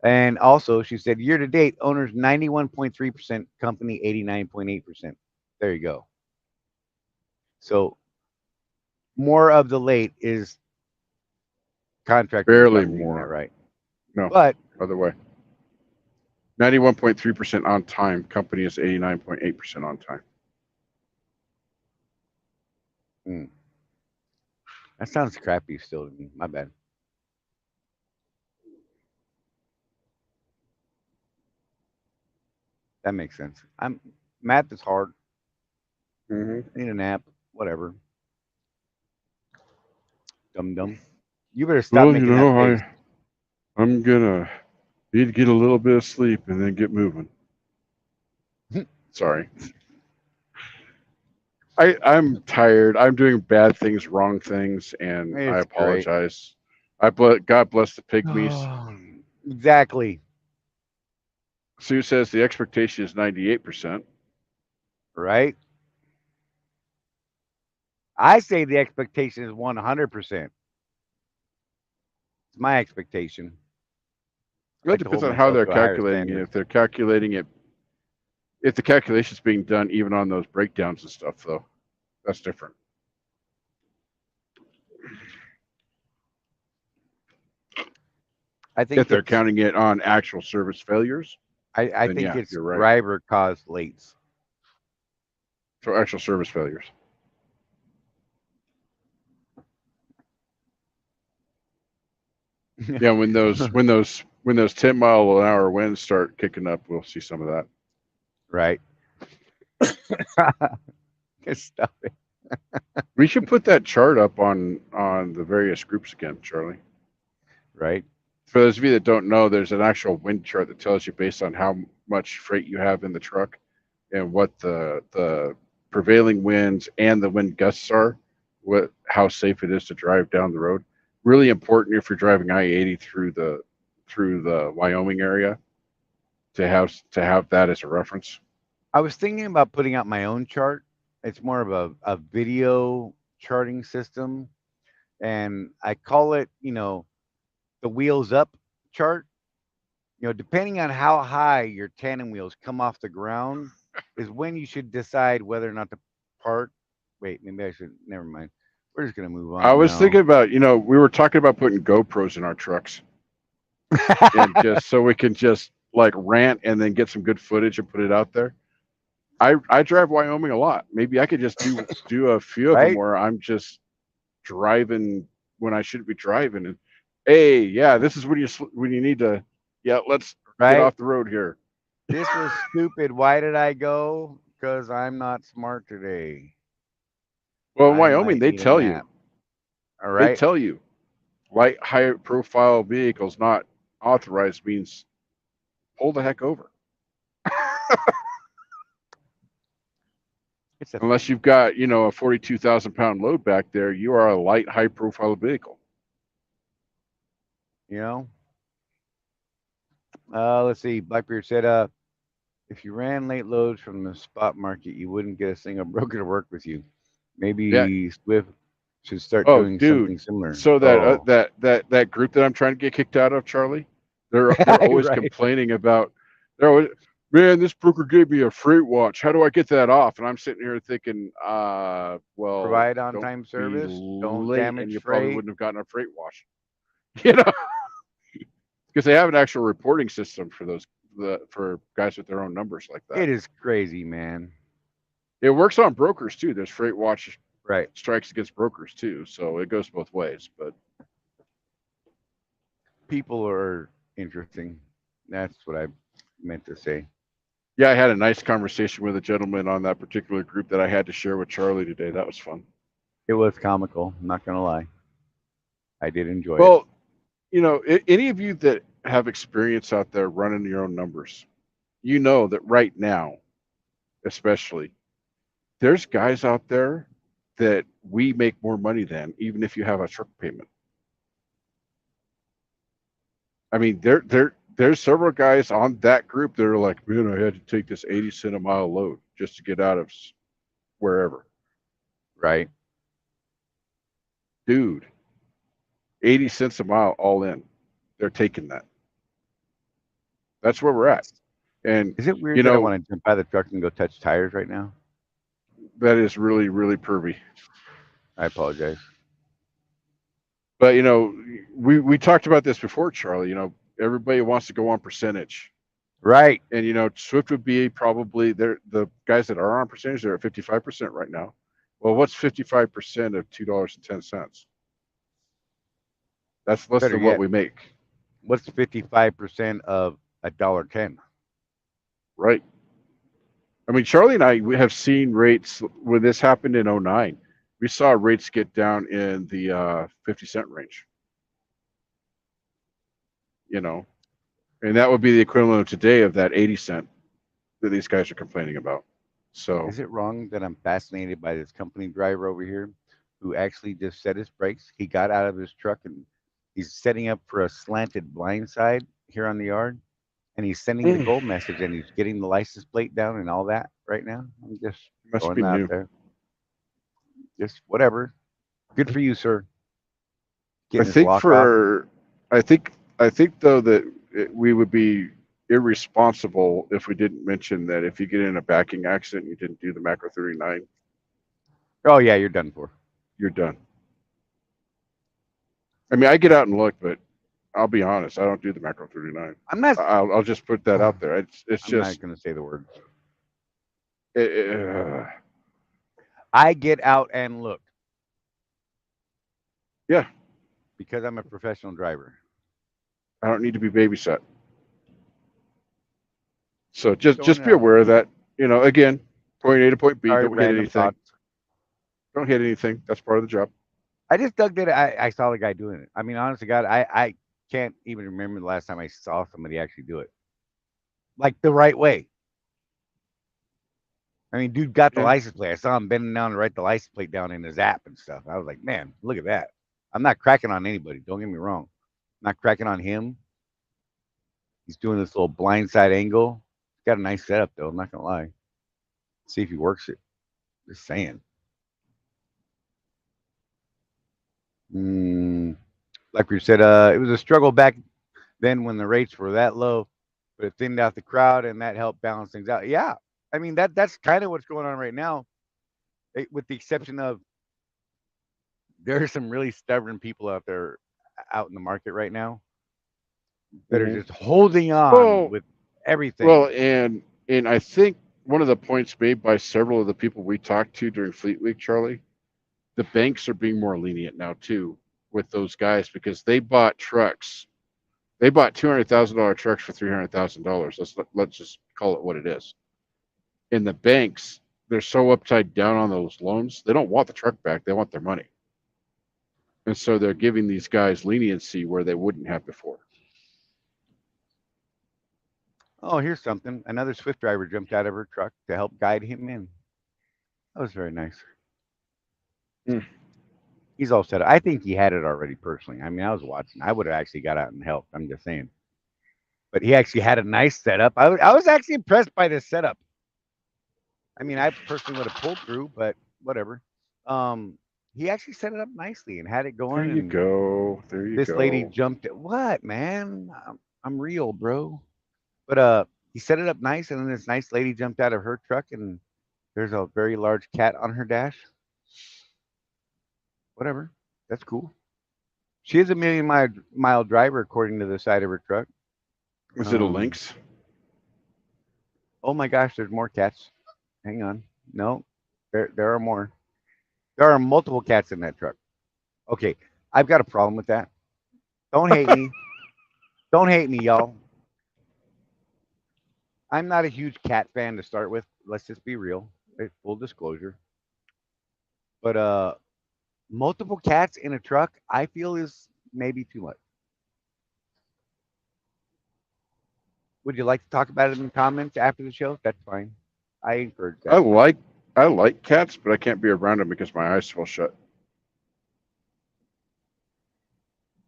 And also, she said year to date, owners 91.3%, company 89.8%. There you go. So more of the late is contractors and Barely companies in that, more. right? No, But other way. 91.3% on time. Company is 89.8% on time. mm, that sounds crappy still to me. My bad. That makes sense. Math is hard. Hmm. I need a nap. Whatever. Dum dum. You better stop Well, making that face. I'm gonna need to get a little bit of sleep and then get moving. Sorry. I'm tired. I'm doing bad things, wrong things, and I It's great. apologize. God bless the pygmies. Exactly. Sue says the expectation is 98%. Right. I say the expectation is 100%. It's my expectation. I Well, it like to depends hold on how myself they're to a higher calculating it. standard. If they're calculating it, if the calculation's being done even on those breakdowns and stuff, though, that's different. I If think they're it's counting it on actual service failures, I then think yeah, it's you're right. driver caused lates. So actual service failures. Yeah, when those 10-mile an hour winds start kicking up, we'll see some of that. Right. Stop it. We should put that chart up on the various groups again, Charlie. Right. For those of you that don't know, there's an actual wind chart that tells you based on how much freight you have in the truck and what the prevailing winds and the wind gusts are, what how safe it is to drive down the road. Really important if you're driving I-80 through the Wyoming area to have that as a reference. I was thinking about putting out my own chart. It's more of a video charting system, and I call it, the wheels up chart. Depending on how high your tandem wheels come off the ground, is when you should decide whether or not to park. Wait, maybe I should. Never mind. We're just gonna move I on. was No. thinking about, we were talking about putting GoPros in our trucks and just so we can just like rant and then get some good footage and put it out there. I drive Wyoming a lot. Maybe I could just do a few of them Right. where I'm just driving when I shouldn't be driving. And hey, yeah, this is when you need to, yeah, let's get Right. off the road here. This was stupid. Why did I go? Because I'm not smart today. Well, in I Wyoming, might need a nap. All they right. tell you, light, high profile vehicles not authorized means pull the heck over. It's a Unless thing. you've got, a 42,000 pound load back there, you are a light, high profile vehicle. You know. Let's see. Blackbeard said, if you ran late loads from the spot market, you wouldn't get a single broker to work with you. Yeah. Maybe Swift should start Oh, doing dude. something similar. So Oh, that group that I'm trying to get kicked out of, Charlie, they're always right. complaining about. They're always, man, this broker gave me a freight watch. How do I get that off? And I'm sitting here thinking, well, Provide on don't time be service. Don't late, and damage you probably freight. wouldn't have gotten a freight wash, you know, because they have an actual reporting system for for guys with their own numbers like that. It is crazy, man. It works on brokers too. There's freight watch Right. strikes against brokers too, so it goes both ways. But People are interesting. That's what I meant to say. yeah, I had a nice conversation with a gentleman on that particular group that I had to share with Charlie today. That was fun. It was comical. I'm not going to lie. I did enjoy it. Well, any of you that have experience out there running your own numbers, you know that right now, especially, there's guys out there that we make more money than, even if you have a truck payment. I mean, there's several guys on that group that are like, man, I had to take this 80 cent a mile load just to get out of wherever. Right. Dude, 80 cents a mile all in. They're taking that. That's where we're at. And, Is it weird you that I know, want to jump out of the truck and go touch tires right now? that is really, really pervy. I apologize. But, we talked about this before, Charlie. Everybody wants to go on percentage. Right. And, Swift would be probably the guys that are on percentage, they're at 55% right now. Well, what's 55% of $2.10? That's less Better than what yet, we make. what's 55% of a dollar 10? Right. I mean, Charlie and we have seen rates when this happened in '09. We saw rates get down in the 50 cent range. You know, and that would be the equivalent of today of that 80 cent that these guys are complaining about. So Is it wrong that I'm fascinated by this company driver over here who actually just set his brakes? He got out of his truck and he's setting up for a slanted blindside here on the yard, and he's sending the goal message and he's getting the license plate down and all that right now. I'm just must throwing be that out new. there. Just whatever. Good for you, sir. I Getting his think lock off. for I think though that we would be irresponsible if we didn't mention that if you get in a backing accident and you didn't do the macro 39, Oh yeah, you're done for. you're done. I mean, I get out and look, but I'll be honest, I don't do the macro 39. I'm not. I'll just put that out there. It's I'm not just going to say the words. uh, I get out and look yeah. because I'm a professional driver. I don't need to be babysat. So Throwing just it be out aware there. of that. You know, again, point A to point B. Sorry, Don't hit random anything. thoughts. Don't hit anything. That's part of the job. I just dug that I saw the guy doing it. I mean, honestly, God, I can't even remember the last time I saw somebody actually do it like the right way. I mean, dude got the Yeah. license plate. I saw him bending down to write the license plate down in his app and stuff. I was like, man, look at that. I'm not cracking on anybody. Don't get me wrong. I'm not cracking on him. He's doing this little blindside angle. He's got a nice setup though. I'm not gonna lie. See if he works it. Just saying. Like we said, it was a struggle back then when the rates were that low, but it thinned out the crowd and that helped balance things out. Yeah, I mean that's kind of what's going on right now, with the exception of there are some really stubborn people out there out in the market right now that are just holding on Well, with everything. well, and I think one of the points made by several of the people we talked to during Fleet Week, Charlie, the banks are being more lenient now too with those guys because they bought trucks. They bought $200,000 trucks for $300,000. Let's just call it what it is. And the banks, they're so upside down on those loans, they don't want the truck back. They want their money. And so they're giving these guys leniency where they wouldn't have before. Oh, here's something. Another Swift driver jumped out of her truck to help guide him in. That was very nice. He's all set up. I think he had it already personally. I mean, I was watching. I would have actually got out and helped. I'm just saying. But he actually had a nice setup. I was actually impressed by this setup. I mean, I personally would have pulled through, but whatever. He actually set it up nicely and had it going. There you And go. There you this go. lady jumped. What, man? I'm real, bro. But he set it up nice, and then this nice lady jumped out of her truck, and there's a very large cat on her dash. Whatever. That's cool. She is a million mile driver, according to the side of her truck. Is it a Lynx? Oh my gosh, there's more cats. Hang on. No, there are more. There are multiple cats in that truck. Okay, I've got a problem with that. Don't hate me. Don't hate me, y'all. I'm not a huge cat fan to start with. Let's just be real. Full disclosure. But multiple cats in a truck, I feel is maybe too much. Would you like to talk about it in the comments after the show? That's fine. I encourage that. I like cats, but I can't be around them because my eyes swell shut.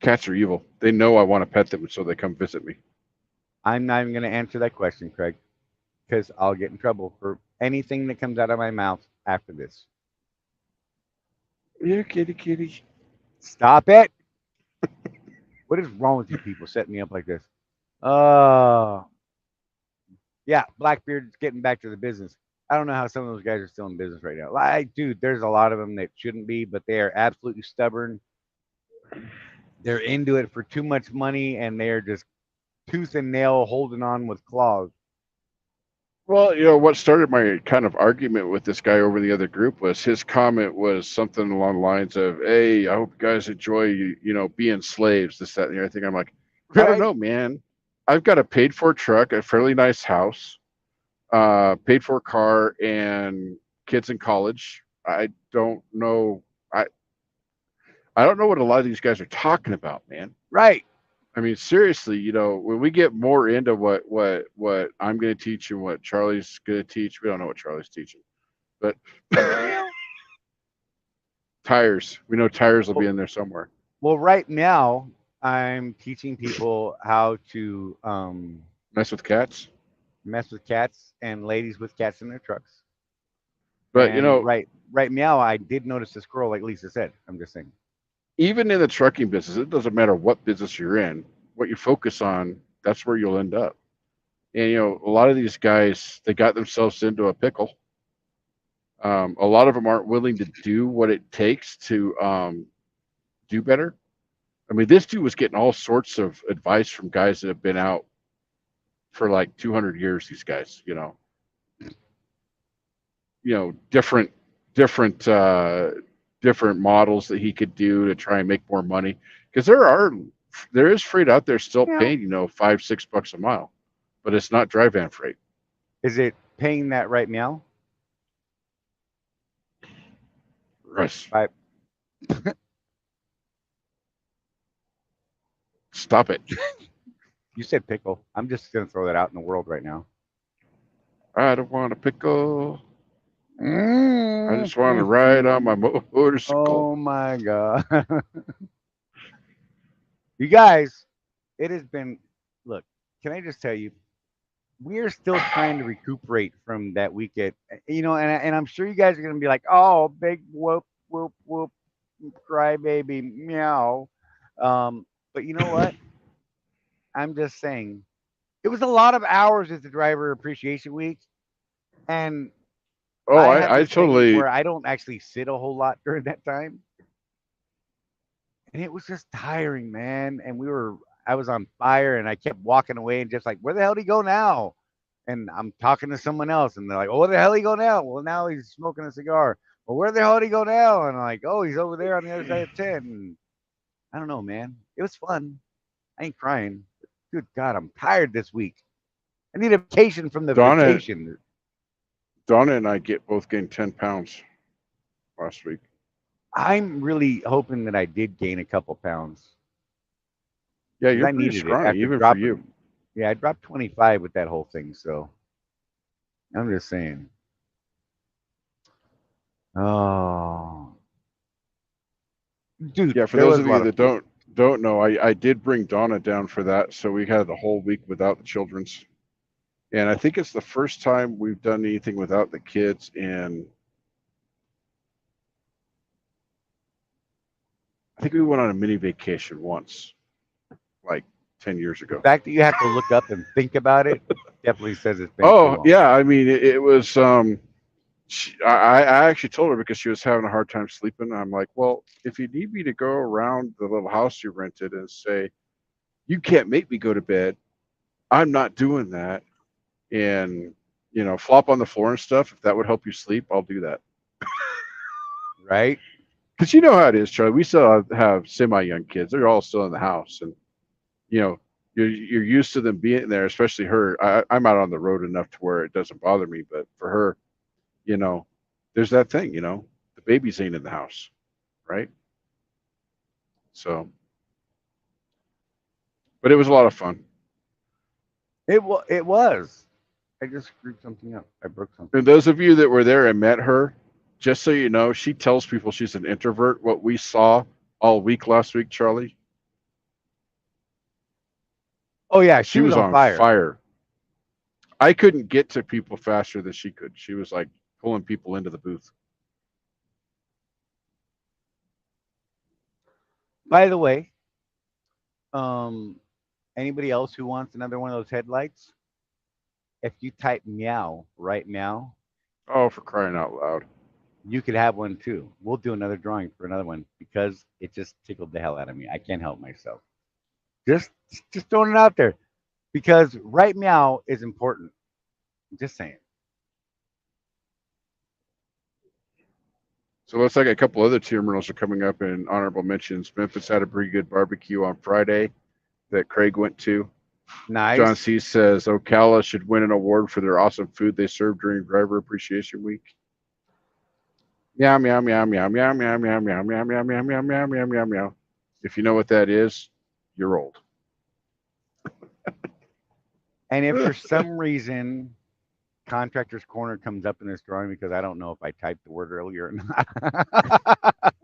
Cats are evil. They know I want to pet them, and so they come visit me. I'm not even going to answer that question, Craig, because I'll get in trouble for anything that comes out of my mouth after this. Yeah, kitty. Stop it. What is wrong with you people setting me up like this? Yeah, Blackbeard's getting back to the business. I don't know how some of those guys are still in business right now. Like, dude, there's a lot of them that shouldn't be, but they are absolutely stubborn. They're into it for too much money, and they're just tooth and nail holding on with claws. Well, you know, what started my kind of argument with this guy over the other group was his comment was something along the lines of, "Hey, I hope you guys enjoy, being slaves, this, that, and the other thing." I'm like, I don't know, man. I've got a paid-for truck, a fairly nice house. paid for a car and kids in college. I don't know. I I don't know what a lot of these guys are talking about, man. Right. I mean, seriously, when we get more into what I'm going to teach and what Charlie's going to teach, we don't know what Charlie's teaching, but tires. We know tires will be Well, in there somewhere. well, right now I'm teaching people how to Mess with cats, mess with cats and ladies with cats in their trucks. but And right meow, I did notice a squirrel, like Lisa said. I'm just saying. even in the trucking business, it doesn't matter what business you're in. What you focus on, that's where you'll end up. And a lot of these guys, they got themselves into a pickle. A lot of them aren't willing to do what it takes to do better. I mean, this dude was getting all sorts of advice from guys that have been out for like 200 years. These guys, different, different, different models that he could do to try and make more money. Because there is freight out there still Meow. paying, $5-6 a mile, but it's not dry van freight. Is it paying that right meow? Russ, Right. stop it. You said pickle. I'm just gonna throw that out in the world right now. I don't want a pickle. I just want to ride on my motorcycle. Oh my god. You guys, it has been. Look, can I just tell you, we are still trying to recuperate from that weekend. And I'm sure you guys are gonna be like, "Oh, big whoop whoop whoop, cry baby, meow." But you know what? I'm just saying, it was a lot of hours at the driver appreciation week, and Oh, I have I this thing totally. where I don't actually sit a whole lot during that time, and it was just tiring, man. I was on fire, and I kept walking away and just like, where the hell did he go now? And I'm talking to someone else, and they're like, oh, where the hell did he go now? Well, now he's smoking a cigar. Well, where the hell did he go now? And I'm like, oh, he's over there on the other side of 10. And I don't know, man. It was fun. I ain't crying. Good God, I'm tired this week. I need a vacation from the Donna, vacation. Donna and I both gained 10 pounds last week. I'm really hoping that I did gain a couple pounds Yeah, because you're I pretty needed it scrawny, after even for you. dropping. Yeah, I dropped 25 with that whole thing. So I'm just saying. Oh, dude, Yeah, for there those was a of you lot of that food. don't know, I did bring Donna down for that, so we had the whole week without the children's, and I think it's the first time we've done anything without the kids in. I think we went on a mini vacation once, like 10 years The ago. fact that you have to look up and think about it definitely says it's been too Oh long. yeah, I mean it was. I actually told her because she was having a hard time sleeping. I'm like, well, if you need me to go around the little house you rented and say, you can't make me go to bed, I'm not doing that. And, flop on the floor and stuff, if that would help you sleep, I'll do that. Right? Because you know how it is, Charlie. We still have semi young kids. They're all still in the house. And, you know, you're used to them being there, especially her. I'm out on the road enough to where it doesn't bother me. But for her, you know, there's that thing, the babies ain't in the house, right? So, but it was a lot of fun. It was. I just screwed something up. I broke And something. those of you that were there and met her, just so you know, she tells people she's an introvert. What we saw all week last week, Charlie, Oh yeah, she she was was on on fire. fire. I couldn't get to people faster than she could. She was like pulling people into the booth. By the way, um, anybody else who wants another one of those headlights, if you type meow right now, Oh, for crying out loud. you could have one too. We'll do another drawing for another one because it just tickled the hell out of me. I can't help myself. Just just throwing it out there because right meow is important. Just saying. So it looks like a couple other terminals are coming up in honorable mentions. Memphis had a pretty good barbecue on Friday that Craig went to. John Nice. C says Ocala should win an award for their awesome food they served during Driver Appreciation Week. Meow meow meow meow meow meow meow meow meow meow meow meow meow meow meow meow. If you know what that is, you're old. And if for some reason Contractor's Corner comes up in this drawing because I don't know if I typed the word earlier or not,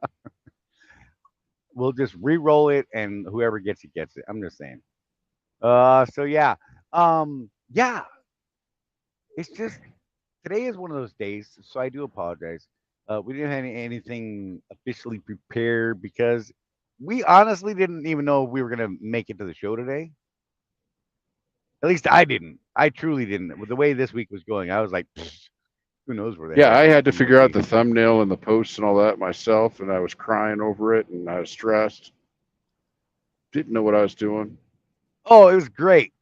we'll just re-roll it and whoever gets it gets it. I'm just saying. So yeah. Yeah, it's just today is one of those days, so I do apologize. We didn't have anything officially prepared because we honestly didn't even know if we were gonna make it to the show today. At least I didn't. I truly didn't. With the way this week was going, I was like, who knows where the Yeah, heck I had to I'm gonna figure out be. the thumbnail and the posts and all that myself, and I was crying over it, and I was stressed. Didn't know what I was doing. Oh, it was great,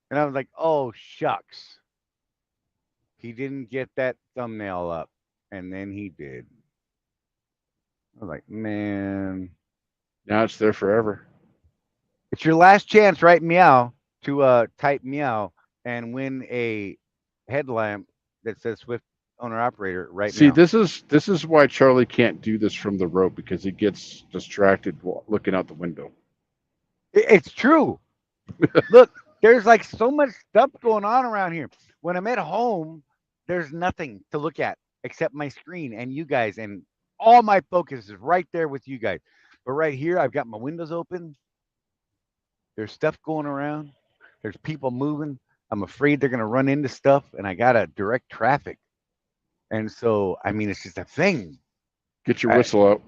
and I was like, oh shucks, he didn't get that thumbnail up, and then he did. I was like, man, Now it's there forever. it's your last chance, right? Meow to type meow and win a headlamp that says Swift owner operator. Right See, meow. this is why Charlie can't do this from the rope because he gets distracted looking out the window. It's true. Look, there's like so much stuff going on around here. When I'm at home, there's nothing to look at except my screen and you guys, and all my focus is right there with you guys. But right here, I've got my windows open. There's stuff going around. There's people moving. I'm afraid they're gonna run into stuff, and I gotta direct traffic. And so, I mean, it's just a thing. Get your I whistle out.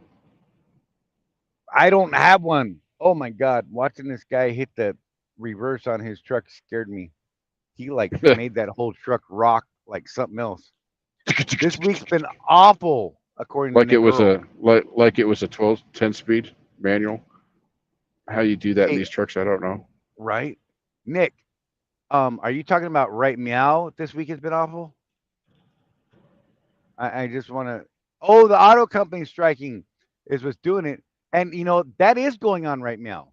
I don't have one. Oh my god, watching this guy hit the reverse on his truck scared me. He like made that whole truck rock like something else. This week's been awful, according to like it Nick was Earl. like it was a 10 speed manual. How you do that in Hey, these trucks, I don't know. right, Nick? Are you talking about right meow? This week has been awful. I just want to. Oh, the auto company striking is what's doing it, and you know that is going on right meow.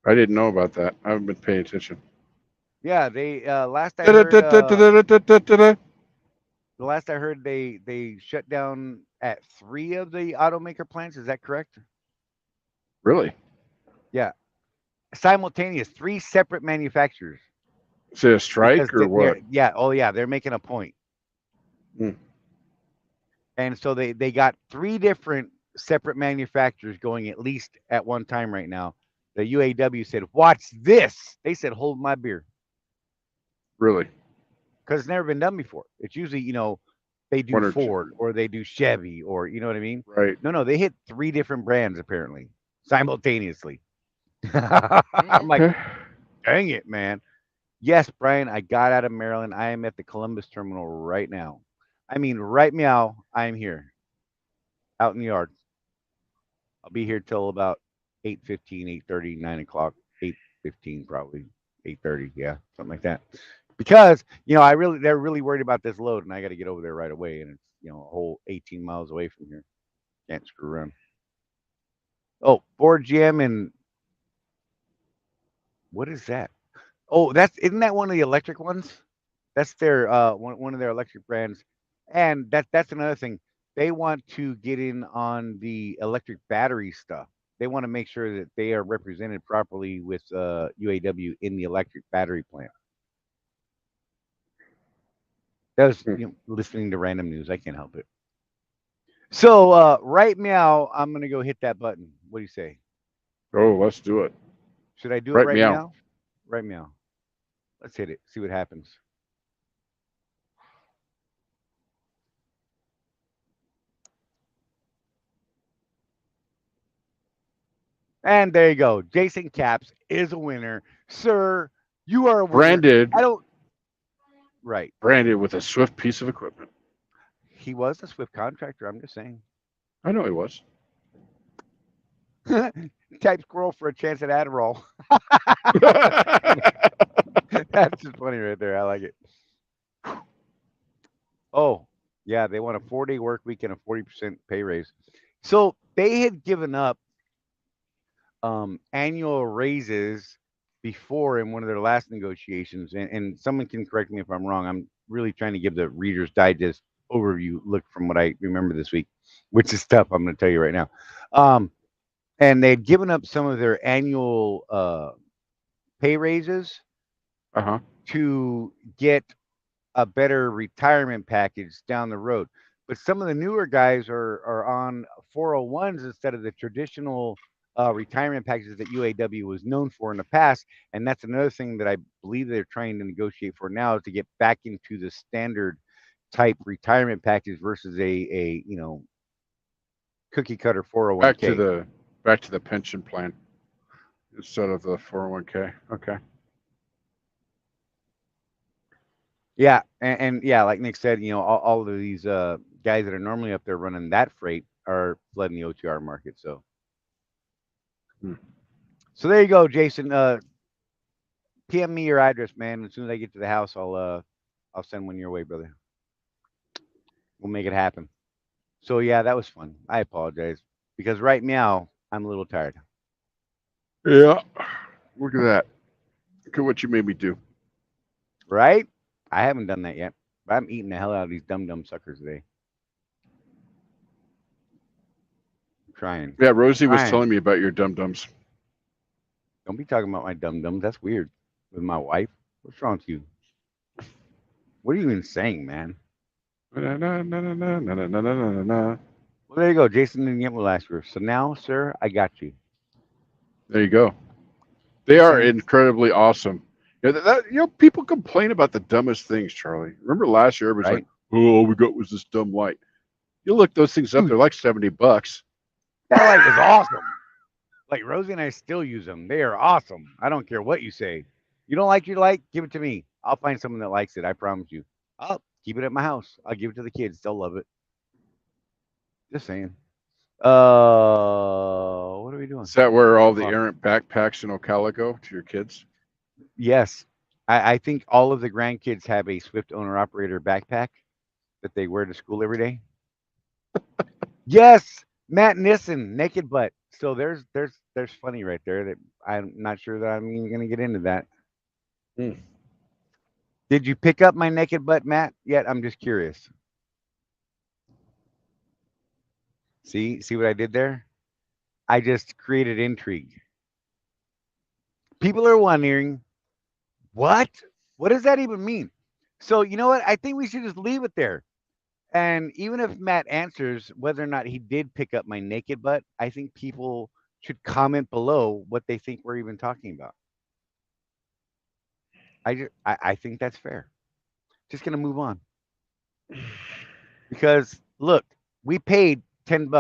I didn't know about that. I haven't been paying attention. Yeah, they last I heard the last I heard they shut down at 3 of the automaker plants. Is that correct? Really? Yeah, simultaneous, 3 separate manufacturers Is it a because strike or they're what? yeah, oh yeah, they're making a point. Hmm. And so they got 3 different separate manufacturers going at least at one time right now. The UAW said, "Watch this." They said, "Hold my beer." Really? Cuz it's never been done before. It's usually, they do One or two? Ford or they do Chevy or you know what I mean? Right. No, they hit 3 different brands apparently simultaneously. I'm like, Okay. "Dang it, man." Yes, Brian, I got out of Maryland. I am at the Columbus terminal right now. I mean, right meow, I am here out in the yard. I'll be here till about 8:15, 8:30, 9 o'clock, 8:15 probably, 8:30, yeah, something like that. Because they're really worried about this load, and I got to get over there right away, and it's a whole 18 miles away from here. Can't screw around. Oh, Ford GM and what is that? Oh, that's isn't that one of the electric ones? That's their one of their electric brands, and that's another thing. They want to get in on the electric battery stuff. They want to make sure that they are represented properly with UAW in the electric battery plant. That was Hmm. listening to random news. I can't help it. So right meow, I'm gonna go hit that button. What do you say? Oh, let's do it. Should I do it Right right meow. meow? Right meow. Let's hit it. See what happens. And there you go. Jason Caps is a winner. Sir, you are a winner. Branded I don't right. branded with a swift piece of equipment. He was a Swift contractor, I'm just saying. I know he was. Type squirrel for a chance at Adderall. That's just funny right there. I like it. Oh, yeah, they want a 4-day work week and a 40% pay raise. So they had given up annual raises before in one of their last negotiations, and someone can correct me if I'm wrong. I'm really trying to give the Reader's Digest overview look from what I remember this week, which is tough. I'm going to tell you right now. Um, and they had given up some of their annual pay raises Uh-huh. to get a better retirement package down the road. But some of the newer guys are on 401s instead of the traditional retirement packages that UAW was known for in the past. And that's another thing that I believe they're trying to negotiate for now is to get back into the standard type retirement package versus a cookie cutter Back to 401k. the pension plan instead of the 401k. Okay. Yeah, and yeah, like Nick said, all of these guys that are normally up there running that freight are flooding the OTR market. So Hmm. So there you go, Jason. PM me your address, man. As soon as I get to the house, I'll send one your way, brother. We'll make it happen. So yeah, that was fun. I apologize because right now I'm a little tired. Yeah. Look at that. Look at what you made me do. Right? I haven't done that yet, but I'm eating the hell out of these dumb suckers today. I'm trying, Yeah, Rosie was trying. telling me about your dum-dums. Don't be talking about my dums. That's weird. With my wife. What's wrong with you? What are you even saying, man? Na, na, na, na, na, na, na, na, na, na. Well, there you go. Jason didn't get me last year. So now, sir, I got you. There you go. They Just are saying. incredibly awesome. People complain about the dumbest things, Charlie. Remember last year, it was like, Right? oh, all we got was this dumb light. You look those things up, Dude, they're like $70. that light is awesome. Like Rosie and I still use them. They are awesome. I don't care what you say. You don't like your light? Give it to me. I'll find someone that likes it. I promise you. I'll keep it at my house. I'll give it to the kids. They'll love it. Just saying. What are we doing? Is that where all the 2 o'clock. errant backpacks in Ocala go to your kids? Yes. I think all of the grandkids have a Swift owner operator backpack that they wear to school every day. Yes, Matt Nissen, naked butt. So there's funny right there that I'm not sure that I'm even gonna get into that. Hmm. Did you pick up my naked butt, Matt? Yet I'm just curious. See what I did there? I just created intrigue. People are wondering, what? What does that even mean? So you know what? I think we should just leave it there. And even if Matt answers whether or not he did pick up my naked butt, I think people should comment below what they think we're even talking about. I think that's fair. Just gonna move on because look, we paid $10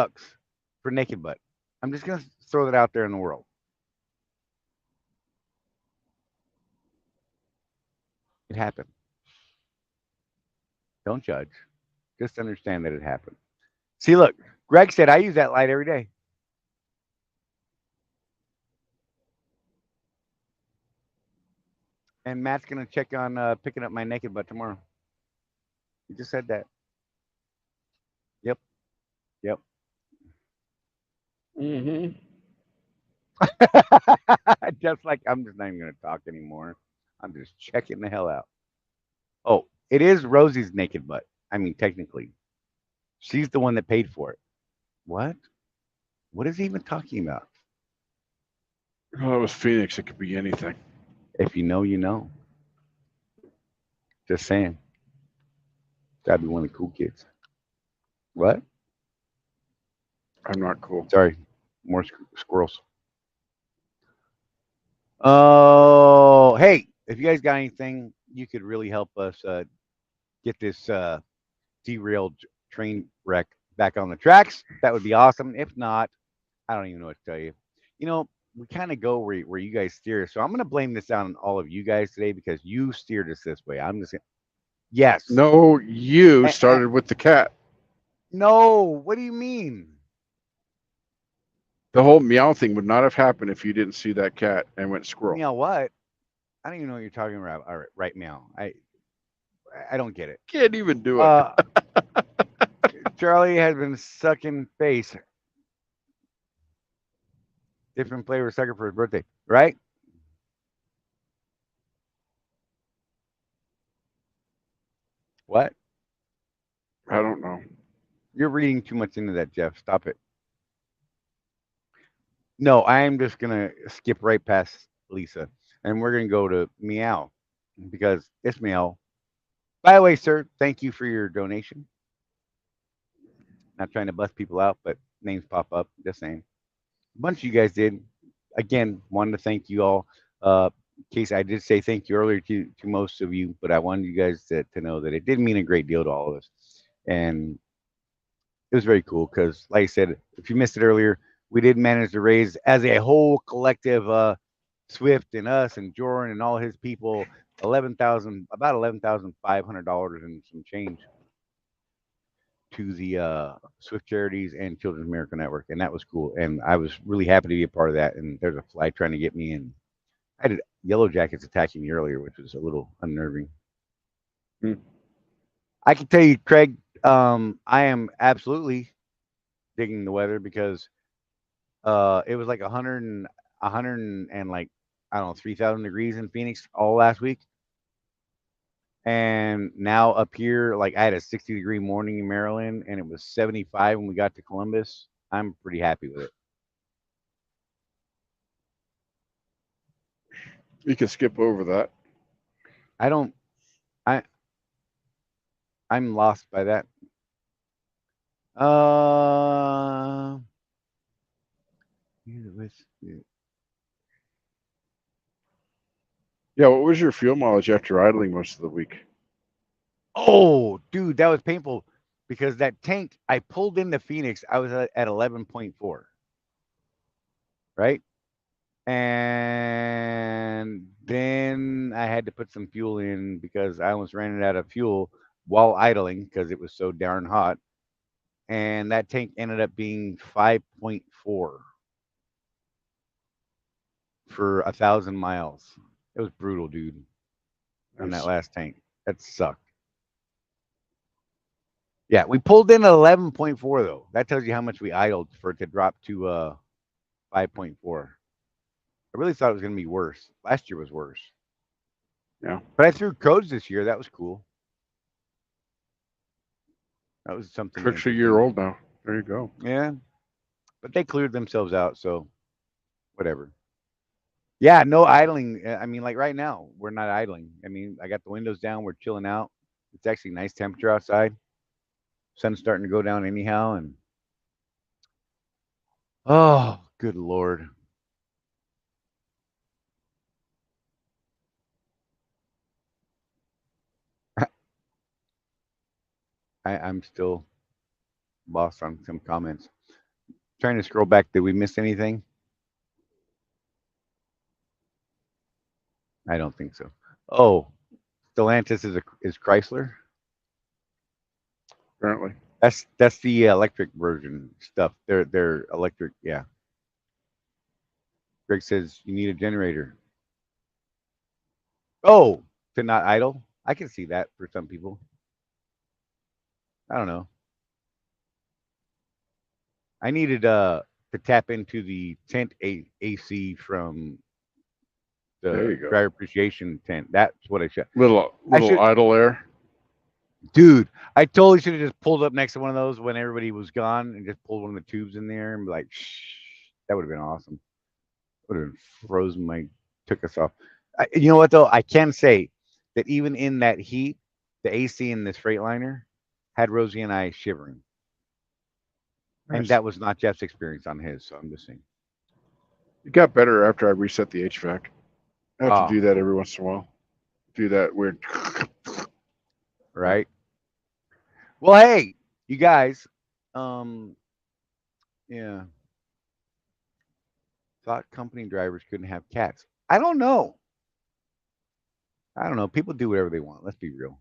for naked butt. I'm just gonna throw that out there in the world. It happened. Don't judge. Just understand that it happened. See, look, Greg said I use that light every day. And Matt's gonna check on picking up my naked butt tomorrow. He just said that. Yep, yep. Mm-hmm. Just like I'm just not even gonna talk anymore. I'm just checking the hell out. Oh, it is Rosie's naked butt. I mean, technically, she's the one that paid for it. What? What is he even talking about? Oh, it was Phoenix. It could be anything. If you know, you know. Just saying. Gotta be one of the cool kids. What? I'm not cool. Sorry, more squirrels. Oh, hey, if you guys got anything, you could really help us get this derailed train wreck back on the tracks. That would be awesome. If not, I don't even know what to tell you. You know, we kind of go where you guys steer. So I'm going to blame this on all of you guys today because you steered us this way. I'm just gonna, yes. No, you A- started with the cat. no, what do you mean? The whole meow thing would not have happened if you didn't see that cat and went squirrel. Meow what? I don't even know what you're talking about. All right meow. I don't get it. Can't even do it. Uh, Charlie has been sucking face. Different flavor sucker for his birthday, right? What? I don't know. You're reading too much into that, Jeff. Stop it. No, I am just gonna skip right past Lisa, and we're gonna go to Meow because it's Meow. By the way, sir, thank you for your donation. Not trying to bust people out, but names pop up. Just saying. A bunch of you guys did. Again, wanted to thank you all. Casey, I did say thank you earlier to most of you, but I wanted you guys to know that it did mean a great deal to all of us. And it was very cool because, like I said, if you missed it earlier, we did manage to raise as a whole collective, Swift and us and Jordan and all his people, about $11,500 and some change to the Swift Charities and Children's Miracle Network, and that was cool. And I was really happy to be a part of that. And there's a fly trying to get me in. I had Yellow Jackets attacking me earlier, which was a little unnerving. Hmm. I can tell you, Craig, I am absolutely digging the weather because it was like 100 and like I don't know 3,000 degrees in Phoenix all last week, and now up here like I had a 60-degree morning in Maryland, and it was 75 when we got to Columbus. I'm pretty happy with it. You can skip over that. I don't. I I'm lost by that. Uh, Yeah, what was your fuel mileage after idling most of the week? oh, dude, that was painful because that tank I pulled into Phoenix. I was at 11.4, right? And then I had to put some fuel in because I almost ran it out of fuel while idling because it was so darn hot. And that tank ended up being 5.4 for 1,000 miles. It was brutal, dude, on that Nice. last tank. That sucked. Yeah, we pulled in at 11.4 though. That tells you how much we idled for it to drop to 5.4. I really thought it was going to be worse. Last year was worse. Yeah. But I threw codes this year. That was cool. That was something Truck's a year interesting. old now. There you go. Yeah, but they cleared themselves out, so whatever. Yeah, no idling. I mean, like right now, we're not idling. I mean, I got the windows down. We're chilling out. It's actually nice temperature outside. Sun's starting to go down anyhow, and oh, good lord, I'm still lost on some comments. Trying to scroll back. Did we miss anything? I don't think so. Oh, Stellantis is Chrysler. Apparently. That's the electric version stuff. They're electric. Yeah. Greg says you need a generator. Oh, to not idle. I can see that for some people. I don't know. I needed to tap into the tent AC from There the you go. driver appreciation tent. That's what I should. Little I little should, idle air. dude. I totally should have just pulled up next to one of those when everybody was gone and just pulled one of the tubes in there and be like, shh. That would have been awesome. Would have frozen my took us off. You know what though? I can say that even in that heat, the AC in this Freightliner had Rosie and I shivering, and Nice. that was not Jeff's experience on his. So I'm just saying. It got better after I reset the HVAC. I have to Oh, do that every once in a while. Do that weird. Yeah. right. Well, hey, you guys. Um, yeah. Thought company drivers couldn't have cats. I don't know. I don't know. People do whatever they want. Let's be real.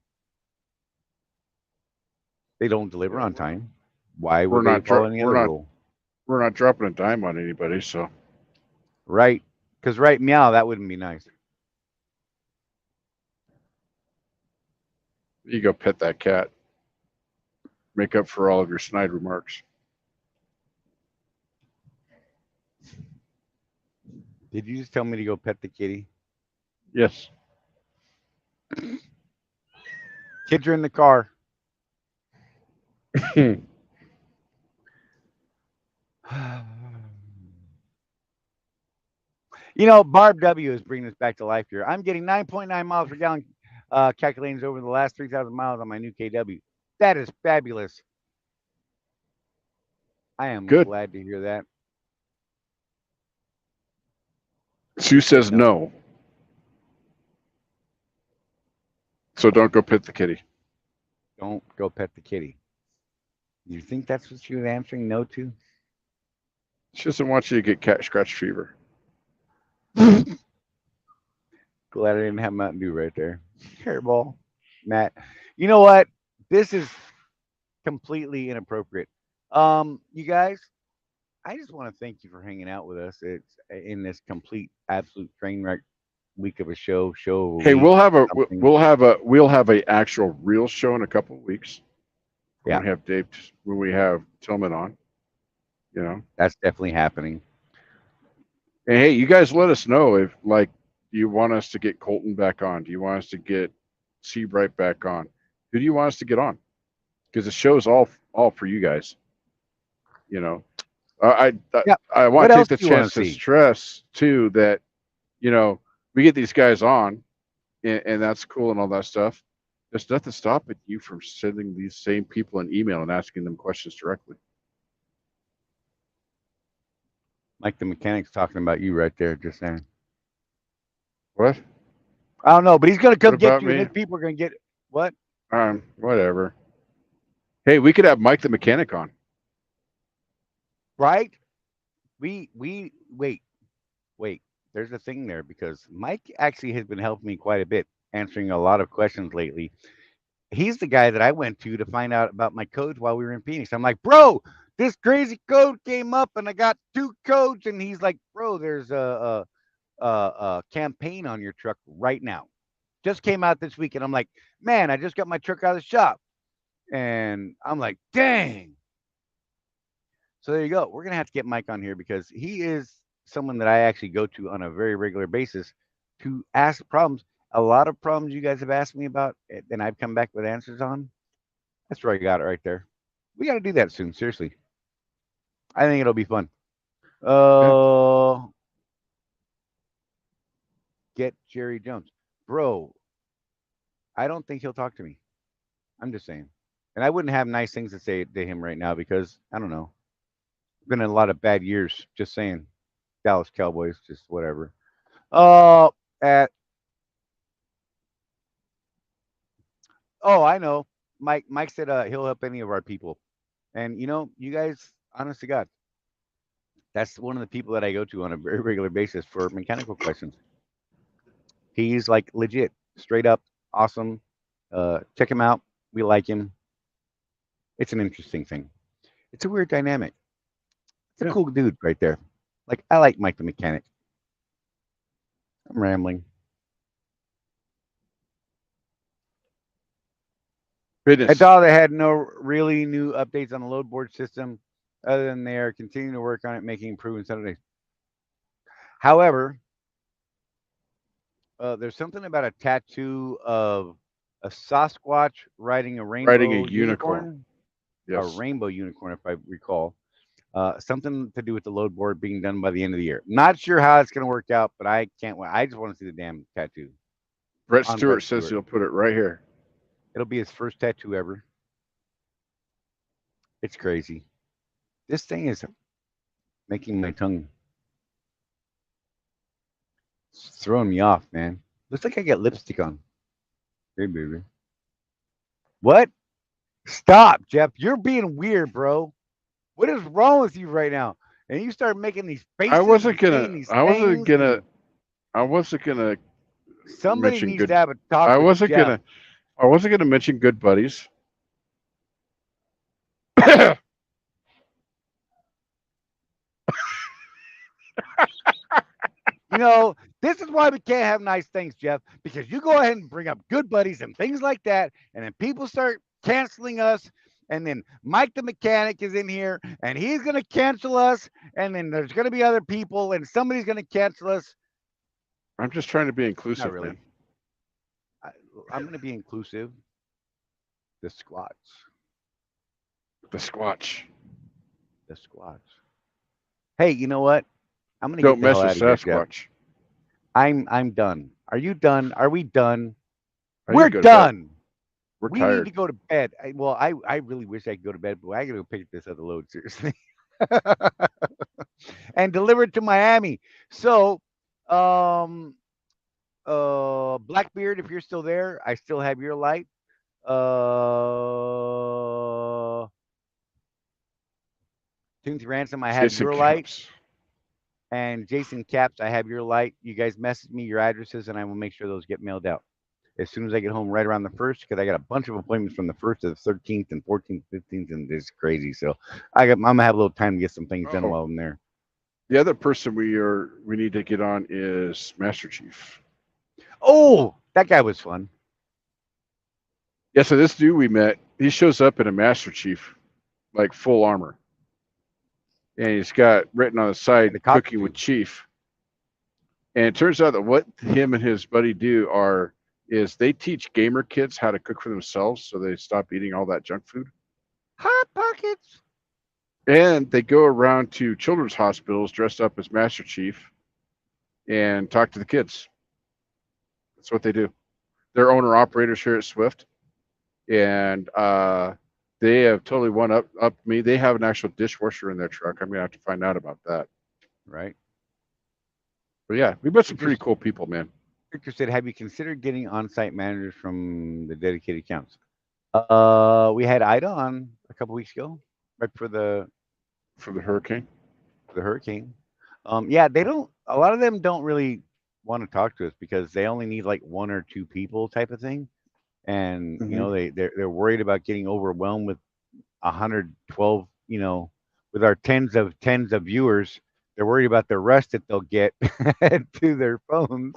They don't deliver Yeah, on time. Why we're would they not follow dro- any other rule? we're not dropping a dime on anybody, so Right? Because right, meow, that wouldn't be nice. you go pet that cat. Make up for all of your snide remarks. Did you just tell me to go pet the kitty? Yes. Kids are in the car. Barb W is bringing us back to life here. I'm getting 9.9 miles per gallon calculations over the last 3,000 miles on my new KW. That is fabulous. I am Good. glad to hear that. Sue says No, no. So don't go pet the kitty. don't go pet the kitty. You think that's what she was answering no to? She doesn't want you to get cat scratch fever. Glad I didn't have Mountain Dew right there. Hairball. Matt. You know what? This is completely inappropriate. You guys, I just want to thank you for hanging out with us. It's in this complete, absolute train wreck week of a show of a Hey, week, something. we'll have a actual real show in a couple of weeks when Yeah, we have Dave when we have Tillman on. You know, that's definitely happening. and hey, you guys let us know if like do you want us to get Colton back on? Do you want us to get Seabright back on? Who do you want us to get on? Because the show's all for you guys. You know, Yeah. I want What to else take the do you want chance to to see? stress too that we get these guys on, and that's cool and all that stuff. There's nothing stopping you from sending these same people an email and asking them questions directly. Mike the mechanic's talking about you right there, just saying. What? I don't know, but he's gonna What come get about you, and me? his people are gonna get what? Whatever. Hey, we could have Mike the mechanic on. Right? We wait. There's a thing there because Mike actually has been helping me quite a bit, answering a lot of questions lately. He's the guy that I went to find out about my codes while we were in Phoenix. I'm like, bro, this crazy code came up, and I got two codes, and he's like, bro, there's a campaign on your truck right now. Just came out this week, and I'm like, man, I just got my truck out of the shop, and I'm like, dang. So there you go. We're gonna have to get Mike on here because he is someone that I actually go to on a very regular basis to ask problems. A lot of problems you guys have asked me about, and I've come back with answers on. That's where I got it right there. We got to do that soon. Seriously, I think it'll be fun. Yeah. Uh, get Jerry Jones, bro. I don't think he'll talk to me. I'm just saying, and I wouldn't have nice things to say to him right now because I don't know. Been in a lot of bad years. Just saying, Dallas Cowboys, just whatever. Uh, at oh, I know. Mike said he'll help any of our people, and you guys, honest to God, that's one of the people that I go to on a very regular basis for mechanical questions. He's like legit, straight up, awesome. Check him out. We like him. It's an interesting thing. It's a weird dynamic. It's a Yeah. cool dude right there. Like I like Mike the mechanic. I'm rambling. I Business. thought they had no really new updates on the load board system, other than they are continuing to work on it, making improvements every day. However, there's something about a tattoo of a Sasquatch riding a Riding a rainbow unicorn. unicorn, a Yes. rainbow unicorn, if I recall. Something to do with the load board being done by the end of the year. Not sure how it's going to work out, but I can't wait. I just want to see the damn tattoo Brett on Brett Stewart says Stewart. he'll put it right here. It'll be his first tattoo ever. It's crazy. This thing is making my tongue it's throwing me off, man. Looks like I got lipstick on. Hey, baby. What? Stop, Jeff. You're being weird, bro. What is wrong with you right now? And you start making these I faces wasn't and gonna. saying these I wasn't things, gonna. and I wasn't gonna somebody mention needs to good. have a talk I with wasn't Jeff. gonna. I wasn't gonna mention good buddies. This is why we can't have nice things, Jeff, because you go ahead and bring up good buddies and things like that, and then people start canceling us, and then Mike the mechanic is in here, and he's going to cancel us, and then there's going to be other people, and somebody's going to cancel us. I'm just trying to be Not inclusive, man. really. I, I'm going to be inclusive. The squats. The Squatch. The squats. Hey, you know what? I'm gonna get Don't the hell mess with out of here, Jeff. Sasquatch. I'm done. Are you done? Are we done? I need to We're go to bed. done. We're We need to tired. go to bed. I really wish I could go to bed, but I gotta go pick this other load seriously and deliver it to Miami. So, um, Blackbeard, if you're still there, I still have your light. Uh, Tunes Ransom, I have Jason your light. Caps. And Jason Caps, I have your light. You guys message me your addresses, and I will make sure those get mailed out as soon as I get home, right around the first, because I got a bunch of appointments from the first to the 13th and 14th, 15th, and it's crazy. So I'm gonna have a little time to get some things done Oh, while I'm there. the other person we need to get on is Master Chief. Oh, that guy was fun. Yeah, so this dude we met, he shows up in a Master Chief, like full armor, and he's got written on the And side the "Cooking with cockatoo, Chief." And it turns out that what him and his buddy do is they teach gamer kids how to cook for themselves, so they stop eating all that junk food. hot pockets. And they go around to children's hospitals dressed up as Master Chief and talk to the kids. That's what they do. They're owner operators here at Swift, and they have totally one up me. They have an actual dishwasher in their truck. I'm gonna have to find out about that. Right. But yeah, we met some Victor, pretty cool people, man. Victor said, "Have you considered getting on-site managers from the dedicated accounts?" We had Ida on a couple weeks ago, right for For the hurricane. the hurricane. Yeah, they don't. A lot of them don't really want to talk to us because they only need like one or two people type of thing, and Mm-hmm. they're worried about getting overwhelmed with 112. With our tens of viewers, they're worried about the rest that they'll get to their phones.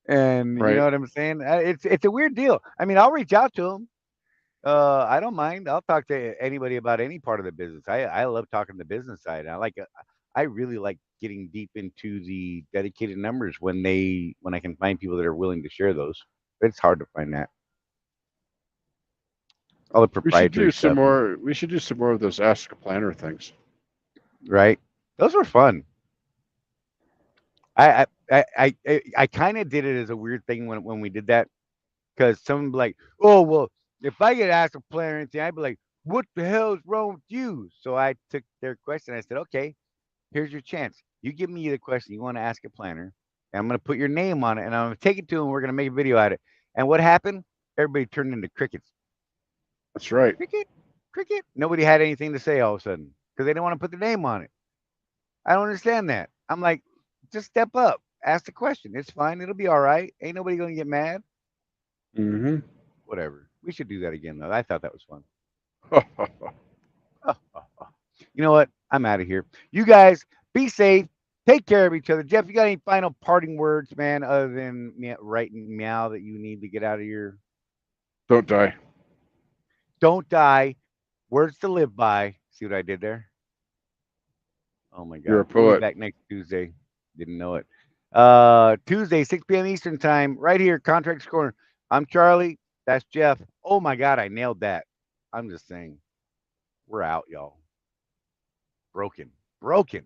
And you know Right. what I'm saying? It's a weird deal. I mean, I'll reach out to them. I don't mind. I'll talk to anybody about any part of the business. I love talking the business side. I really like getting deep into the dedicated numbers when I can find people that are willing to share those. It's hard to find that. All the We should proprietary do some stuff, and more. We should do some more of those Ask a Planner things. right? Those were fun. I kind of did it as a weird thing when we did that because someone be like, "Oh well, if I get asked to play or anything, I'd be like, what the hell is wrong with you?" So I took their question. I said, "Okay, here's your chance. You give me the question you want to ask a planner, and I'm going to put your name on it, and I'm going to take it to him. We're going to make a video out of it." And what happened? Everybody turned into crickets. That's right. Cricket, cricket. Nobody had anything to say all of a sudden because they didn't want to put their name on it. I don't understand that. I'm like, just step up, ask the question. It's fine. It'll be all right. Ain't nobody going to get mad. Mm-hmm. Whatever. We should do that again though. I thought that was fun. You know what? I'm out of here. You guys be safe. Take care of each other. Jeff, you got any final parting words, man, other than writing meow that you need to get out of your Don't die. don't die, words to live by. See what I did there? Oh my You're God. a We'll be poet. back next Tuesday. Didn't know it. Tuesday, 6 p.m. Eastern time, right here, Contractors Corner. I'm Charlie. That's Jeff. Oh my God, I nailed that. I'm just saying. We're out, y'all. Broken. Broken.